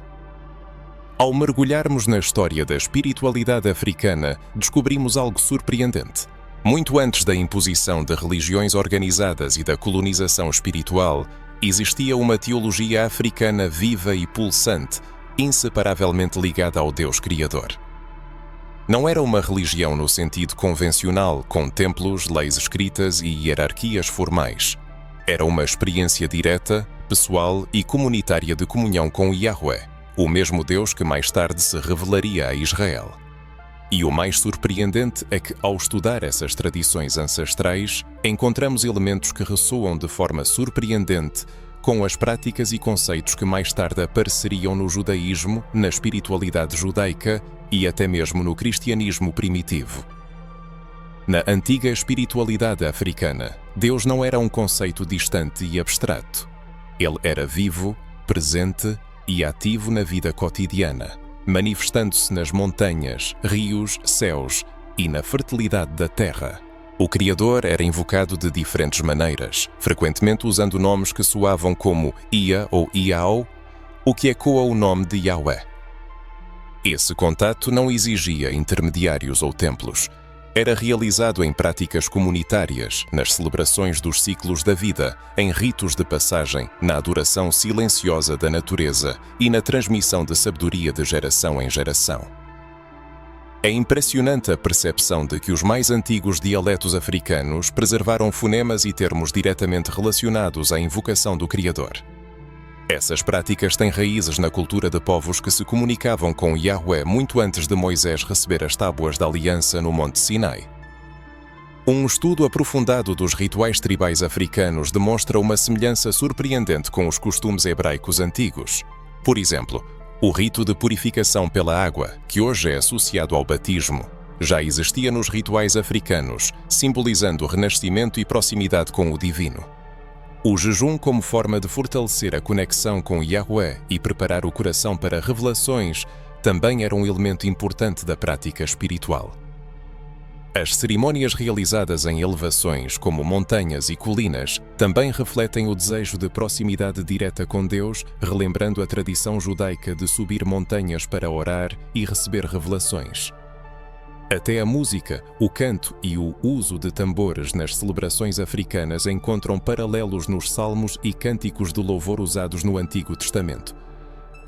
Ao mergulharmos na história da espiritualidade africana, descobrimos algo surpreendente. Muito antes da imposição de religiões organizadas e da colonização espiritual, existia uma teologia africana viva e pulsante, inseparavelmente ligada ao Deus Criador. Não era uma religião no sentido convencional, com templos, leis escritas e hierarquias formais. Era uma experiência direta, pessoal e comunitária de comunhão com Yahweh, o mesmo Deus que mais tarde se revelaria a Israel. E o mais surpreendente é que, ao estudar essas tradições ancestrais, encontramos elementos que ressoam de forma surpreendente com as práticas e conceitos que mais tarde apareceriam no judaísmo, na espiritualidade judaica e até mesmo no cristianismo primitivo. Na antiga espiritualidade africana, Deus não era um conceito distante e abstrato. Ele era vivo, presente e ativo na vida cotidiana, manifestando-se nas montanhas, rios, céus e na fertilidade da terra. O Criador era invocado de diferentes maneiras, frequentemente usando nomes que soavam como Ia ou Iao, o que ecoa o nome de Yahweh. Esse contato não exigia intermediários ou templos. Era realizado em práticas comunitárias, nas celebrações dos ciclos da vida, em ritos de passagem, na adoração silenciosa da natureza e na transmissão de sabedoria de geração em geração. É impressionante a percepção de que os mais antigos dialetos africanos preservaram fonemas e termos diretamente relacionados à invocação do Criador. Essas práticas têm raízes na cultura de povos que se comunicavam com Yahweh muito antes de Moisés receber as tábuas da aliança no Monte Sinai. Um estudo aprofundado dos rituais tribais africanos demonstra uma semelhança surpreendente com os costumes hebraicos antigos. Por exemplo, o rito de purificação pela água, que hoje é associado ao batismo, já existia nos rituais africanos, simbolizando o renascimento e proximidade com o divino. O jejum como forma de fortalecer a conexão com Yahweh e preparar o coração para revelações também era um elemento importante da prática espiritual. As cerimônias realizadas em elevações, como montanhas e colinas, também refletem o desejo de proximidade direta com Deus, relembrando a tradição judaica de subir montanhas para orar e receber revelações. Até a música, o canto e o uso de tambores nas celebrações africanas encontram paralelos nos salmos e cânticos de louvor usados no Antigo Testamento.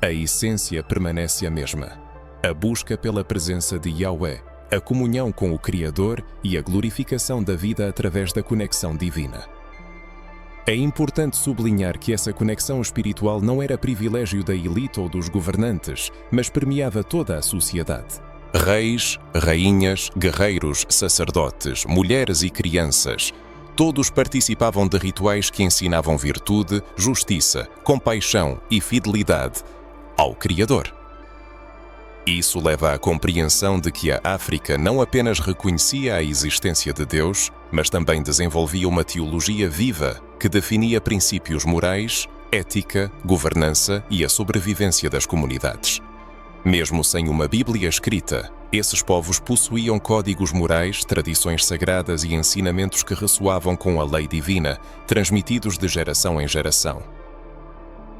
A essência permanece a mesma: a busca pela presença de Yahweh, a comunhão com o Criador e a glorificação da vida através da conexão divina. É importante sublinhar que essa conexão espiritual não era privilégio da elite ou dos governantes, mas permeava toda a sociedade. Reis, rainhas, guerreiros, sacerdotes, mulheres e crianças, todos participavam de rituais que ensinavam virtude, justiça, compaixão e fidelidade ao Criador. Isso leva à compreensão de que a África não apenas reconhecia a existência de Deus, mas também desenvolvia uma teologia viva que definia princípios morais, ética, governança e a sobrevivência das comunidades. Mesmo sem uma Bíblia escrita, esses povos possuíam códigos morais, tradições sagradas e ensinamentos que ressoavam com a lei divina, transmitidos de geração em geração.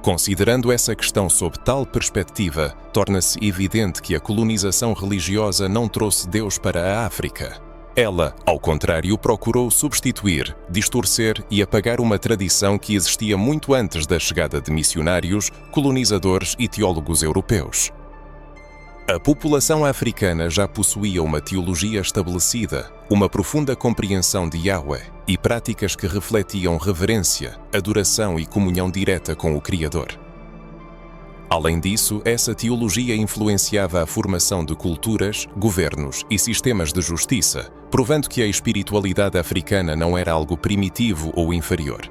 Considerando essa questão sob tal perspectiva, torna-se evidente que a colonização religiosa não trouxe Deus para a África. Ela, ao contrário, procurou substituir, distorcer e apagar uma tradição que existia muito antes da chegada de missionários, colonizadores e teólogos europeus. A população africana já possuía uma teologia estabelecida, uma profunda compreensão de Yahweh e práticas que refletiam reverência, adoração e comunhão direta com o Criador. Além disso, essa teologia influenciava a formação de culturas, governos e sistemas de justiça, provando que a espiritualidade africana não era algo primitivo ou inferior.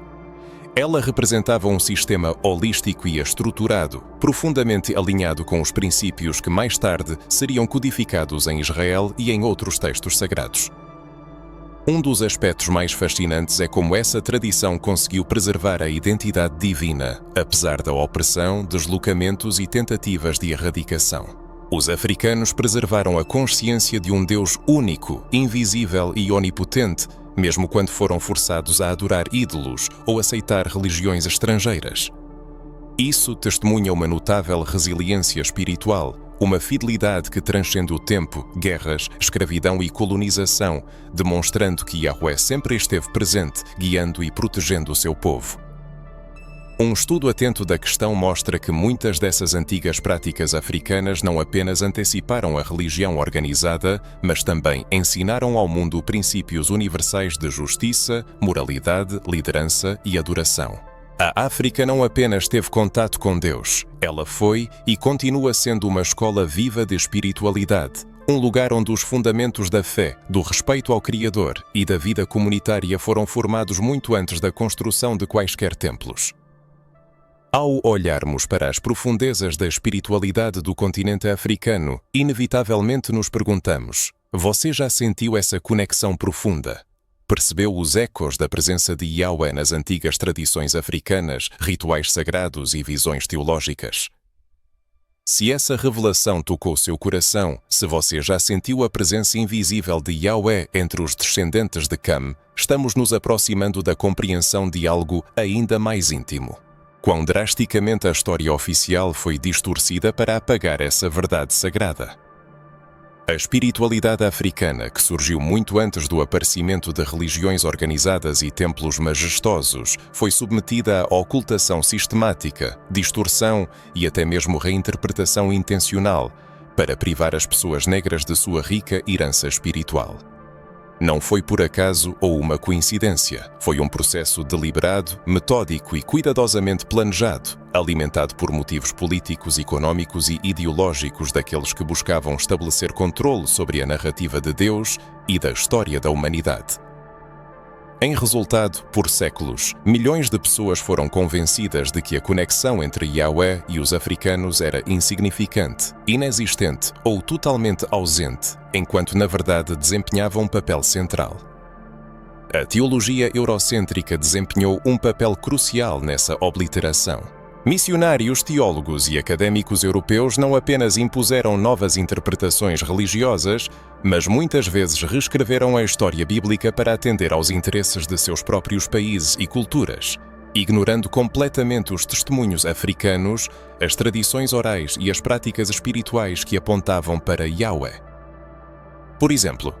Ela representava um sistema holístico e estruturado, profundamente alinhado com os princípios que mais tarde seriam codificados em Israel e em outros textos sagrados. Um dos aspectos mais fascinantes é como essa tradição conseguiu preservar a identidade divina, apesar da opressão, deslocamentos e tentativas de erradicação. Os africanos preservaram a consciência de um Deus único, invisível e onipotente, mesmo quando foram forçados a adorar ídolos ou aceitar religiões estrangeiras. Isso testemunha uma notável resiliência espiritual, uma fidelidade que transcende o tempo, guerras, escravidão e colonização, demonstrando que Yahweh sempre esteve presente, guiando e protegendo o seu povo. Um estudo atento da questão mostra que muitas dessas antigas práticas africanas não apenas anteciparam a religião organizada, mas também ensinaram ao mundo princípios universais de justiça, moralidade, liderança e adoração. A África não apenas teve contato com Deus, ela foi e continua sendo uma escola viva de espiritualidade, um lugar onde os fundamentos da fé, do respeito ao Criador e da vida comunitária foram formados muito antes da construção de quaisquer templos. Ao olharmos para as profundezas da espiritualidade do continente africano, inevitavelmente nos perguntamos: você já sentiu essa conexão profunda? Percebeu os ecos da presença de Yahweh nas antigas tradições africanas, rituais sagrados e visões teológicas? Se essa revelação tocou seu coração, se você já sentiu a presença invisível de Yahweh entre os descendentes de Cam, estamos nos aproximando da compreensão de algo ainda mais íntimo. Quão drasticamente a história oficial foi distorcida para apagar essa verdade sagrada. A espiritualidade africana, que surgiu muito antes do aparecimento de religiões organizadas e templos majestosos, foi submetida a ocultação sistemática, distorção e até mesmo reinterpretação intencional, para privar as pessoas negras de sua rica herança espiritual. Não foi por acaso ou uma coincidência. Foi um processo deliberado, metódico e cuidadosamente planejado, alimentado por motivos políticos, económicos e ideológicos daqueles que buscavam estabelecer controle sobre a narrativa de Deus e da história da humanidade. Em resultado, por séculos, milhões de pessoas foram convencidas de que a conexão entre Yahweh e os africanos era insignificante, inexistente ou totalmente ausente, enquanto na verdade desempenhava um papel central. A teologia eurocêntrica desempenhou um papel crucial nessa obliteração. Missionários, teólogos e académicos europeus não apenas impuseram novas interpretações religiosas, mas muitas vezes reescreveram a história bíblica para atender aos interesses de seus próprios países e culturas, ignorando completamente os testemunhos africanos, as tradições orais e as práticas espirituais que apontavam para Yahweh. Por exemplo,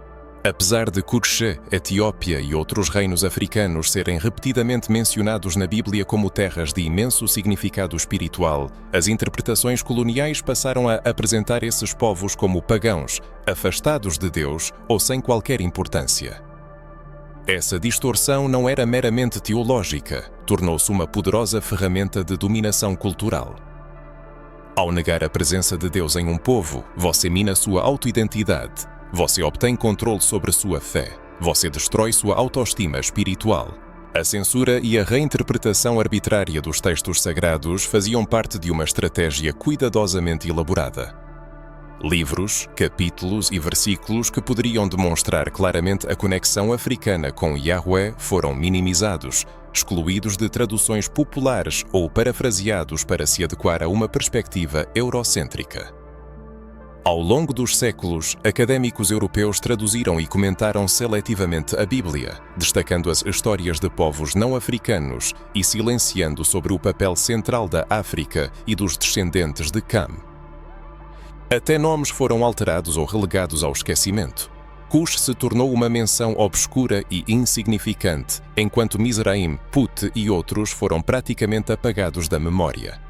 apesar de Kutshe, Etiópia e outros reinos africanos serem repetidamente mencionados na Bíblia como terras de imenso significado espiritual, as interpretações coloniais passaram a apresentar esses povos como pagãos, afastados de Deus ou sem qualquer importância. Essa distorção não era meramente teológica, tornou-se uma poderosa ferramenta de dominação cultural. Ao negar a presença de Deus em um povo, você mina sua autoidentidade. Você obtém controle sobre sua fé. Você destrói sua autoestima espiritual. A censura e a reinterpretação arbitrária dos textos sagrados faziam parte de uma estratégia cuidadosamente elaborada. Livros, capítulos e versículos que poderiam demonstrar claramente a conexão africana com Yahweh foram minimizados, excluídos de traduções populares ou parafraseados para se adequar a uma perspectiva eurocêntrica. Ao longo dos séculos, académicos europeus traduziram e comentaram seletivamente a Bíblia, destacando as histórias de povos não africanos e silenciando sobre o papel central da África e dos descendentes de Cam. Até nomes foram alterados ou relegados ao esquecimento. Cush se tornou uma menção obscura e insignificante, enquanto Mizraim, Put e outros foram praticamente apagados da memória.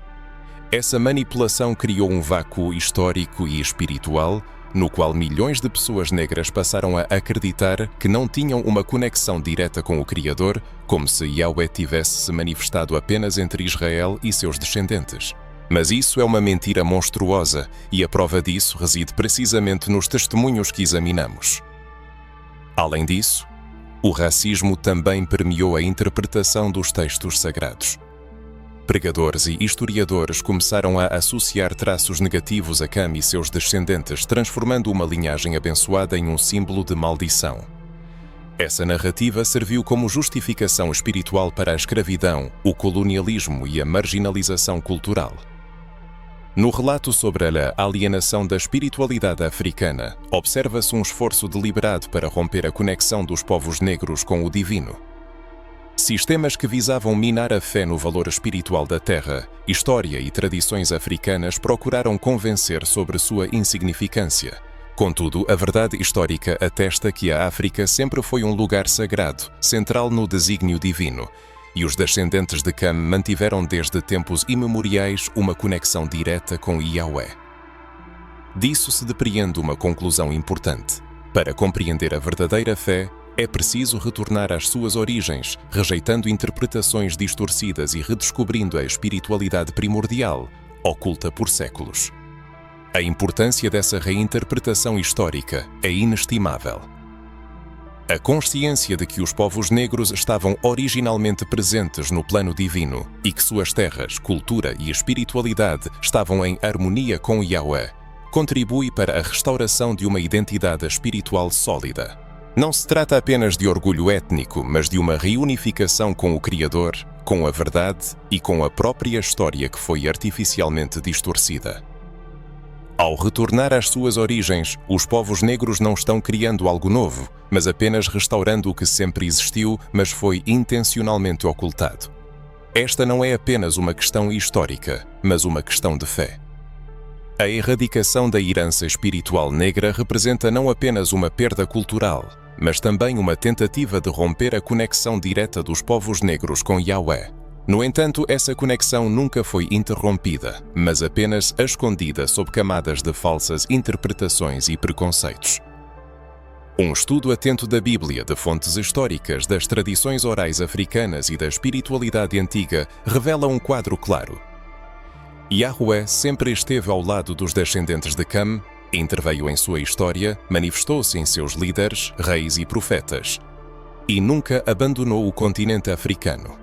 Essa manipulação criou um vácuo histórico e espiritual, no qual milhões de pessoas negras passaram a acreditar que não tinham uma conexão direta com o Criador, como se Yahweh tivesse se manifestado apenas entre Israel e seus descendentes. Mas isso é uma mentira monstruosa, e a prova disso reside precisamente nos testemunhos que examinamos. Além disso, o racismo também permeou a interpretação dos textos sagrados. Pregadores e historiadores começaram a associar traços negativos a Cam e seus descendentes, transformando uma linhagem abençoada em um símbolo de maldição. Essa narrativa serviu como justificação espiritual para a escravidão, o colonialismo e a marginalização cultural. No relato sobre a alienação da espiritualidade africana, observa-se um esforço deliberado para romper a conexão dos povos negros com o divino. Sistemas que visavam minar a fé no valor espiritual da terra, história e tradições africanas procuraram convencer sobre sua insignificância. Contudo, a verdade histórica atesta que a África sempre foi um lugar sagrado, central no desígnio divino, e os descendentes de Cam mantiveram desde tempos imemoriais uma conexão direta com Yahweh. Disso se depreende uma conclusão importante. Para compreender a verdadeira fé, é preciso retornar às suas origens, rejeitando interpretações distorcidas e redescobrindo a espiritualidade primordial, oculta por séculos. A importância dessa reinterpretação histórica é inestimável. A consciência de que os povos negros estavam originalmente presentes no plano divino e que suas terras, cultura e espiritualidade estavam em harmonia com Yahweh, contribui para a restauração de uma identidade espiritual sólida. Não se trata apenas de orgulho étnico, mas de uma reunificação com o Criador, com a verdade e com a própria história que foi artificialmente distorcida. Ao retornar às suas origens, os povos negros não estão criando algo novo, mas apenas restaurando o que sempre existiu, mas foi intencionalmente ocultado. Esta não é apenas uma questão histórica, mas uma questão de fé. A erradicação da herança espiritual negra representa não apenas uma perda cultural, mas também uma tentativa de romper a conexão direta dos povos negros com Yahweh. No entanto, essa conexão nunca foi interrompida, mas apenas escondida sob camadas de falsas interpretações e preconceitos. Um estudo atento da Bíblia, de fontes históricas, das tradições orais africanas e da espiritualidade antiga revela um quadro claro. Yahweh sempre esteve ao lado dos descendentes de Cam, interveio em sua história, manifestou-se em seus líderes, reis e profetas, e nunca abandonou o continente africano.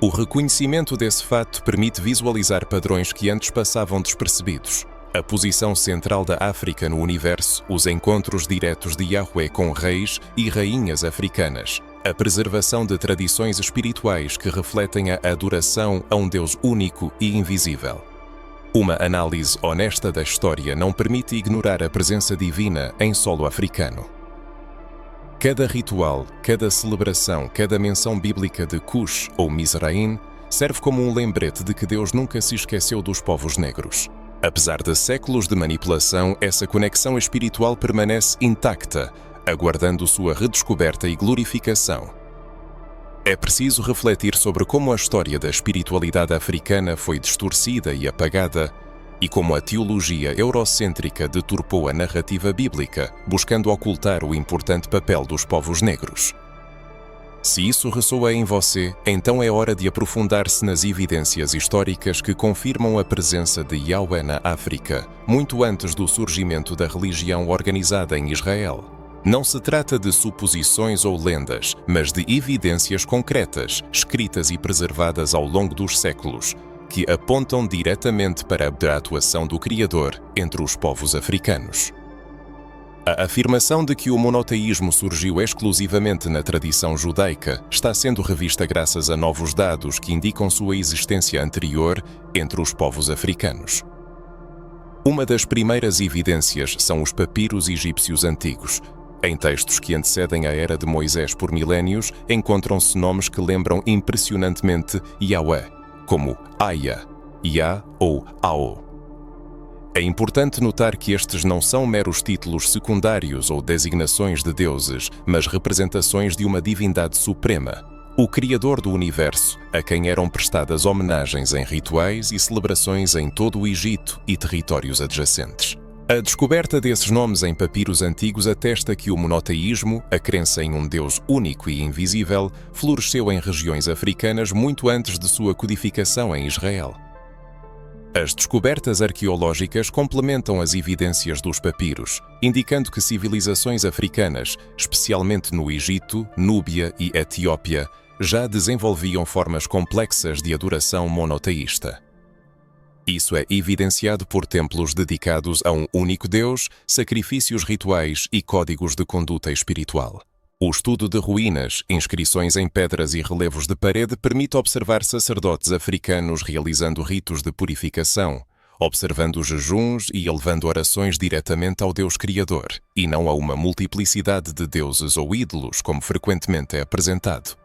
O reconhecimento desse fato permite visualizar padrões que antes passavam despercebidos. A posição central da África no universo, os encontros diretos de Yahweh com reis e rainhas africanas, a preservação de tradições espirituais que refletem a adoração a um Deus único e invisível. Uma análise honesta da história não permite ignorar a presença divina em solo africano. Cada ritual, cada celebração, cada menção bíblica de Cush ou Mizraim serve como um lembrete de que Deus nunca se esqueceu dos povos negros. Apesar de séculos de manipulação, essa conexão espiritual permanece intacta, aguardando sua redescoberta e glorificação. É preciso refletir sobre como a história da espiritualidade africana foi distorcida e apagada, e como a teologia eurocêntrica deturpou a narrativa bíblica, buscando ocultar o importante papel dos povos negros. Se isso ressoa em você, então é hora de aprofundar-se nas evidências históricas que confirmam a presença de Yahweh na África, muito antes do surgimento da religião organizada em Israel. Não se trata de suposições ou lendas, mas de evidências concretas, escritas e preservadas ao longo dos séculos, que apontam diretamente para a atuação do Criador entre os povos africanos. A afirmação de que o monoteísmo surgiu exclusivamente na tradição judaica está sendo revista graças a novos dados que indicam sua existência anterior entre os povos africanos. Uma das primeiras evidências são os papiros egípcios antigos. Em textos que antecedem a era de Moisés por milénios, encontram-se nomes que lembram impressionantemente Yahweh, como Aya, Yah ou Ao. É importante notar que estes não são meros títulos secundários ou designações de deuses, mas representações de uma divindade suprema, o Criador do Universo, a quem eram prestadas homenagens em rituais e celebrações em todo o Egito e territórios adjacentes. A descoberta desses nomes em papiros antigos atesta que o monoteísmo, a crença em um Deus único e invisível, floresceu em regiões africanas muito antes de sua codificação em Israel. As descobertas arqueológicas complementam as evidências dos papiros, indicando que civilizações africanas, especialmente no Egito, Núbia e Etiópia, já desenvolviam formas complexas de adoração monoteísta. Isso é evidenciado por templos dedicados a um único Deus, sacrifícios rituais e códigos de conduta espiritual. O estudo de ruínas, inscrições em pedras e relevos de parede permite observar sacerdotes africanos realizando ritos de purificação, observando jejuns e elevando orações diretamente ao Deus Criador, e não a uma multiplicidade de deuses ou ídolos, como frequentemente é apresentado.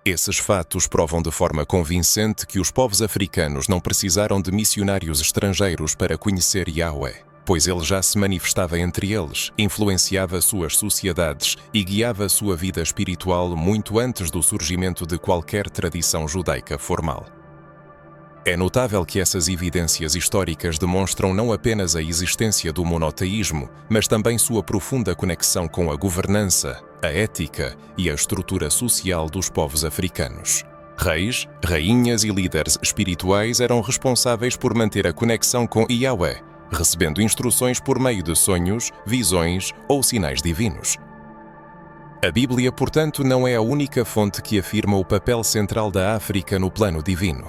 Esses fatos provam de forma convincente que os povos africanos não precisaram de missionários estrangeiros para conhecer Yahweh, pois ele já se manifestava entre eles, influenciava suas sociedades e guiava sua vida espiritual muito antes do surgimento de qualquer tradição judaica formal. É notável que essas evidências históricas demonstram não apenas a existência do monoteísmo, mas também sua profunda conexão com a governança, a ética e a estrutura social dos povos africanos. Reis, rainhas e líderes espirituais eram responsáveis por manter a conexão com Yahweh, recebendo instruções por meio de sonhos, visões ou sinais divinos. A Bíblia, portanto, não é a única fonte que afirma o papel central da África no plano divino.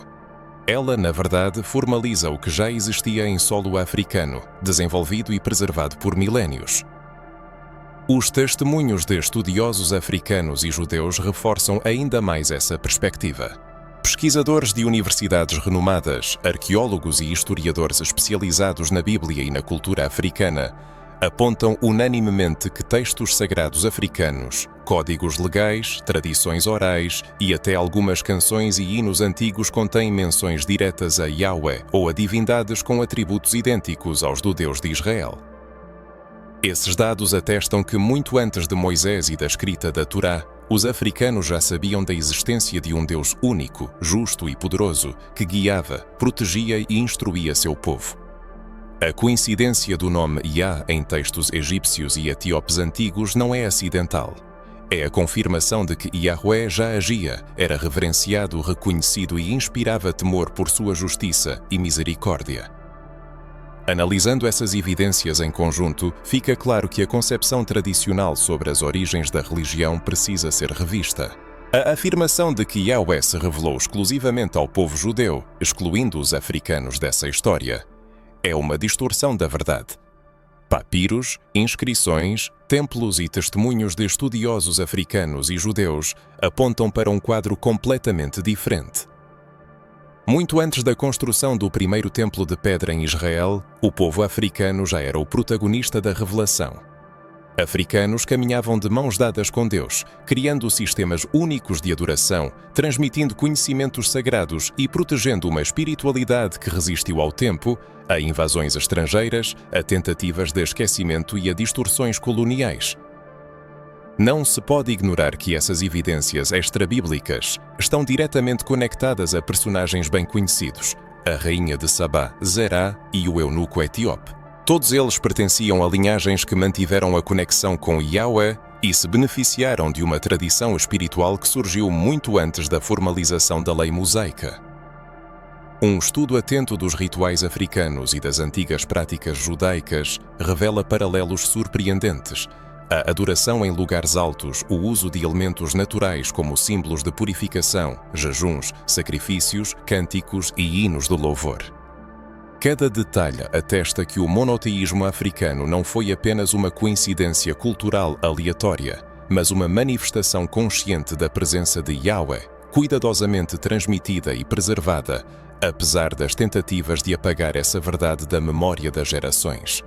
Ela, na verdade, formaliza o que já existia em solo africano, desenvolvido e preservado por milénios. Os testemunhos de estudiosos africanos e judeus reforçam ainda mais essa perspectiva. Pesquisadores de universidades renomadas, arqueólogos e historiadores especializados na Bíblia e na cultura africana apontam unanimemente que textos sagrados africanos, códigos legais, tradições orais e até algumas canções e hinos antigos contêm menções diretas a Yahweh ou a divindades com atributos idênticos aos do Deus de Israel. Esses dados atestam que muito antes de Moisés e da escrita da Torá, os africanos já sabiam da existência de um Deus único, justo e poderoso, que guiava, protegia e instruía seu povo. A coincidência do nome Yah em textos egípcios e etíopes antigos não é acidental. É a confirmação de que Yahweh já agia, era reverenciado, reconhecido e inspirava temor por sua justiça e misericórdia. Analisando essas evidências em conjunto, fica claro que a concepção tradicional sobre as origens da religião precisa ser revista. A afirmação de que Yahweh se revelou exclusivamente ao povo judeu, excluindo os africanos dessa história, é uma distorção da verdade. Papiros, inscrições, templos e testemunhos de estudiosos africanos e judeus apontam para um quadro completamente diferente. Muito antes da construção do primeiro templo de pedra em Israel, o povo africano já era o protagonista da revelação. Africanos caminhavam de mãos dadas com Deus, criando sistemas únicos de adoração, transmitindo conhecimentos sagrados e protegendo uma espiritualidade que resistiu ao tempo, a invasões estrangeiras, a tentativas de esquecimento e a distorções coloniais. Não se pode ignorar que essas evidências extrabíblicas estão diretamente conectadas a personagens bem conhecidos, a rainha de Sabá, Zerá e o eunuco etíope. Todos eles pertenciam a linhagens que mantiveram a conexão com Yahweh e se beneficiaram de uma tradição espiritual que surgiu muito antes da formalização da lei mosaica. Um estudo atento dos rituais africanos e das antigas práticas judaicas revela paralelos surpreendentes. A adoração em lugares altos, o uso de elementos naturais como símbolos de purificação, jejuns, sacrifícios, cânticos e hinos de louvor. Cada detalhe atesta que o monoteísmo africano não foi apenas uma coincidência cultural aleatória, mas uma manifestação consciente da presença de Yahweh, cuidadosamente transmitida e preservada, apesar das tentativas de apagar essa verdade da memória das gerações.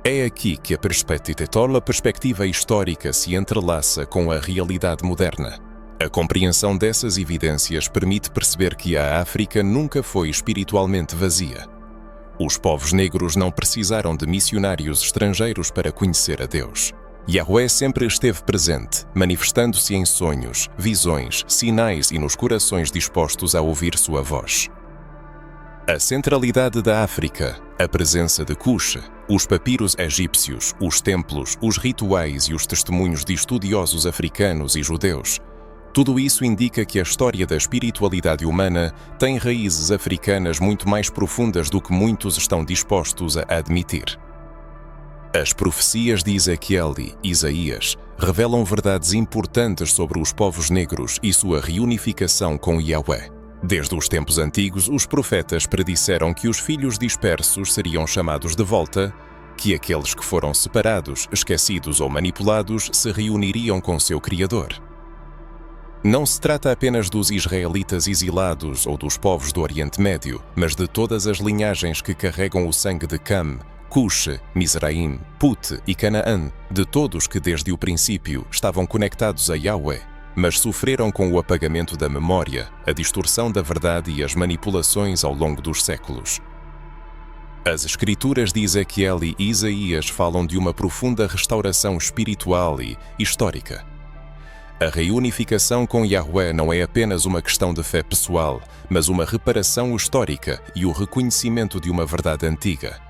É aqui que a perspectiva histórica se entrelaça com a realidade moderna. A compreensão dessas evidências permite perceber que a África nunca foi espiritualmente vazia. Os povos negros não precisaram de missionários estrangeiros para conhecer a Deus. Yahweh sempre esteve presente, manifestando-se em sonhos, visões, sinais e nos corações dispostos a ouvir sua voz. A centralidade da África, a presença de Cush, os papiros egípcios, os templos, os rituais e os testemunhos de estudiosos africanos e judeus, tudo isso indica que a história da espiritualidade humana tem raízes africanas muito mais profundas do que muitos estão dispostos a admitir. As profecias de Ezequiel e Isaías revelam verdades importantes sobre os povos negros e sua reunificação com Yahweh. Desde os tempos antigos, os profetas predisseram que os filhos dispersos seriam chamados de volta, que aqueles que foram separados, esquecidos ou manipulados se reuniriam com seu Criador. Não se trata apenas dos israelitas exilados ou dos povos do Oriente Médio, mas de todas as linhagens que carregam o sangue de Cam, Cush, Mizraim, Put e Canaã, de todos que desde o princípio estavam conectados a Yahweh, mas sofreram com o apagamento da memória, a distorção da verdade e as manipulações ao longo dos séculos. As escrituras de Ezequiel e Isaías falam de uma profunda restauração espiritual e histórica. A reunificação com Yahweh não é apenas uma questão de fé pessoal, mas uma reparação histórica e o reconhecimento de uma verdade antiga.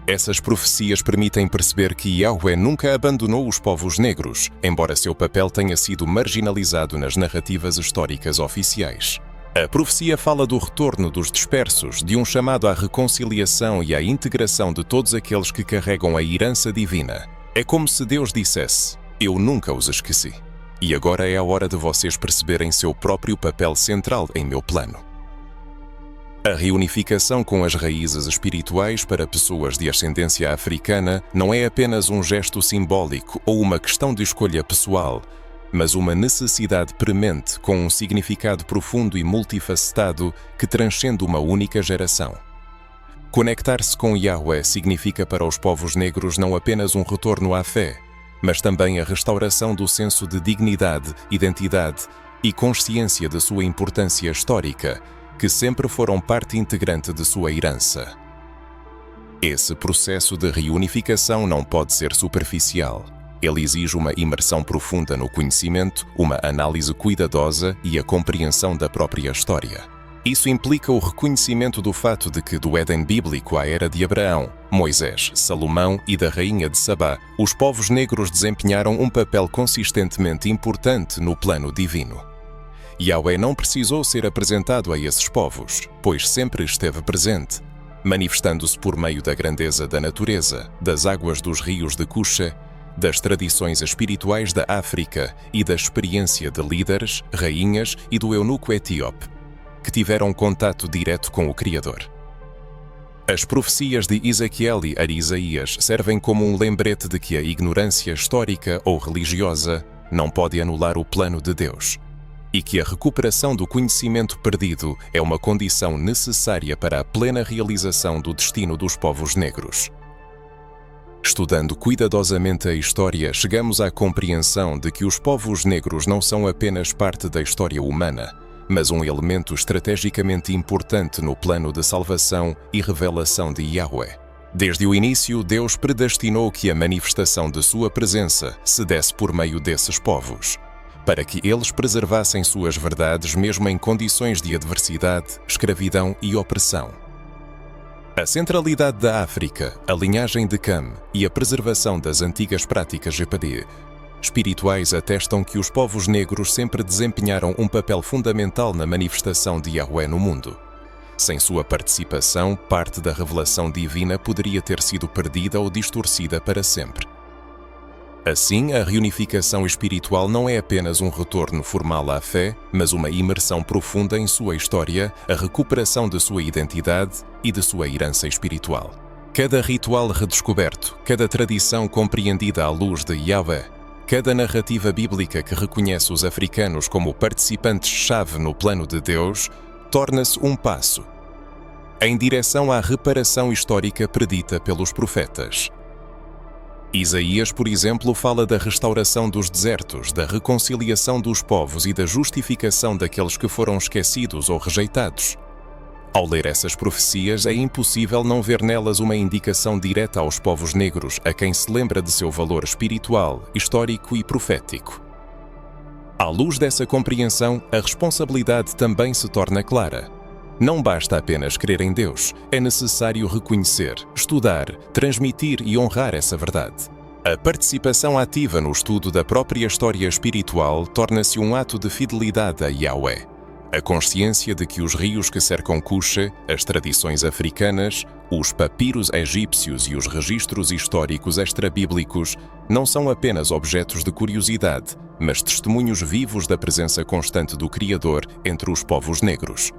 Essas profecias permitem perceber que Yahweh nunca abandonou os povos negros, embora seu papel tenha sido marginalizado nas narrativas históricas oficiais. A profecia fala do retorno dos dispersos, de um chamado à reconciliação e à integração de todos aqueles que carregam a herança divina. É como se Deus dissesse: "Eu nunca os esqueci. E agora é a hora de vocês perceberem seu próprio papel central em meu plano." A reunificação com as raízes espirituais para pessoas de ascendência africana não é apenas um gesto simbólico ou uma questão de escolha pessoal, mas uma necessidade premente com um significado profundo e multifacetado que transcende uma única geração. Conectar-se com Yahweh significa para os povos negros não apenas um retorno à fé, mas também a restauração do senso de dignidade, identidade e consciência de sua importância histórica, que sempre foram parte integrante de sua herança. Esse processo de reunificação não pode ser superficial. Ele exige uma imersão profunda no conhecimento, uma análise cuidadosa e a compreensão da própria história. Isso implica o reconhecimento do fato de que do Éden bíblico à era de Abraão, Moisés, Salomão e da rainha de Sabá, os povos negros desempenharam um papel consistentemente importante no plano divino. Yahweh não precisou ser apresentado a esses povos, pois sempre esteve presente, manifestando-se por meio da grandeza da natureza, das águas dos rios de Cuxa, das tradições espirituais da África e da experiência de líderes, rainhas e do eunuco etíope, que tiveram contato direto com o Criador. As profecias de Ezequiel e Isaías servem como um lembrete de que a ignorância histórica ou religiosa não pode anular o plano de Deus, e que a recuperação do conhecimento perdido é uma condição necessária para a plena realização do destino dos povos negros. Estudando cuidadosamente a história, chegamos à compreensão de que os povos negros não são apenas parte da história humana, mas um elemento estrategicamente importante no plano de salvação e revelação de Yahweh. Desde o início, Deus predestinou que a manifestação de sua presença se desse por meio desses povos, para que eles preservassem suas verdades mesmo em condições de adversidade, escravidão e opressão. A centralidade da África, a linhagem de Cam e a preservação das antigas práticas Jepadi espirituais atestam que os povos negros sempre desempenharam um papel fundamental na manifestação de Yahweh no mundo. Sem sua participação, parte da revelação divina poderia ter sido perdida ou distorcida para sempre. Assim, a reunificação espiritual não é apenas um retorno formal à fé, mas uma imersão profunda em sua história, a recuperação de sua identidade e de sua herança espiritual. Cada ritual redescoberto, cada tradição compreendida à luz de Yahweh, cada narrativa bíblica que reconhece os africanos como participantes-chave no plano de Deus, torna-se um passo em direção à reparação histórica predita pelos profetas. Isaías, por exemplo, fala da restauração dos desertos, da reconciliação dos povos e da justificação daqueles que foram esquecidos ou rejeitados. Ao ler essas profecias, é impossível não ver nelas uma indicação direta aos povos negros, a quem se lembra de seu valor espiritual, histórico e profético. À luz dessa compreensão, a responsabilidade também se torna clara. Não basta apenas crer em Deus, é necessário reconhecer, estudar, transmitir e honrar essa verdade. A participação ativa no estudo da própria história espiritual torna-se um ato de fidelidade a Yahweh. A consciência de que os rios que cercam Cuxa, as tradições africanas, os papiros egípcios e os registros históricos extrabíblicos não são apenas objetos de curiosidade, mas testemunhos vivos da presença constante do Criador entre os povos negros.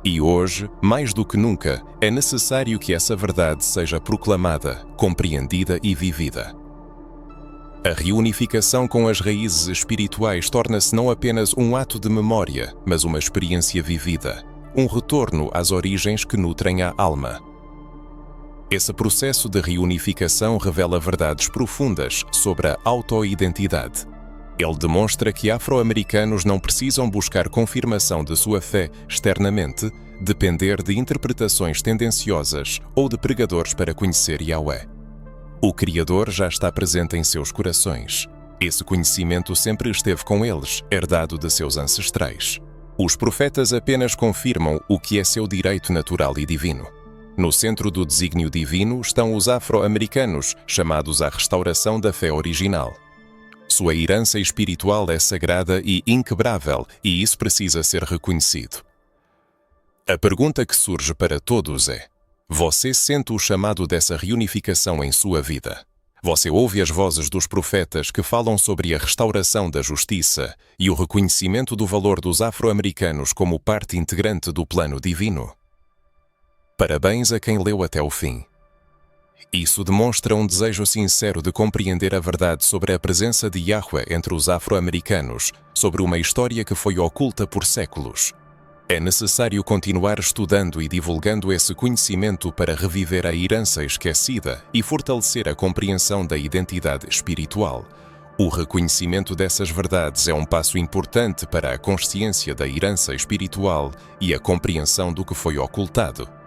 E hoje, mais do que nunca, é necessário que essa verdade seja proclamada, compreendida e vivida. A reunificação com as raízes espirituais torna-se não apenas um ato de memória, mas uma experiência vivida, um retorno às origens que nutrem a alma. Esse processo de reunificação revela verdades profundas sobre a autoidentidade. Ele demonstra que afro-americanos não precisam buscar confirmação de sua fé externamente, depender de interpretações tendenciosas ou de pregadores para conhecer Yahweh. O Criador já está presente em seus corações. Esse conhecimento sempre esteve com eles, herdado de seus ancestrais. Os profetas apenas confirmam o que é seu direito natural e divino. No centro do desígnio divino estão os afro-americanos, chamados à restauração da fé original. Sua herança espiritual é sagrada e inquebrável, e isso precisa ser reconhecido. A pergunta que surge para todos é: você sente o chamado dessa reunificação em sua vida? Você ouve as vozes dos profetas que falam sobre a restauração da justiça e o reconhecimento do valor dos afro-americanos como parte integrante do plano divino? Parabéns a quem leu até o fim. Isso demonstra um desejo sincero de compreender a verdade sobre a presença de Yahweh entre os afro-americanos, sobre uma história que foi oculta por séculos. É necessário continuar estudando e divulgando esse conhecimento para reviver a herança esquecida e fortalecer a compreensão da identidade espiritual. O reconhecimento dessas verdades é um passo importante para a consciência da herança espiritual e a compreensão do que foi ocultado.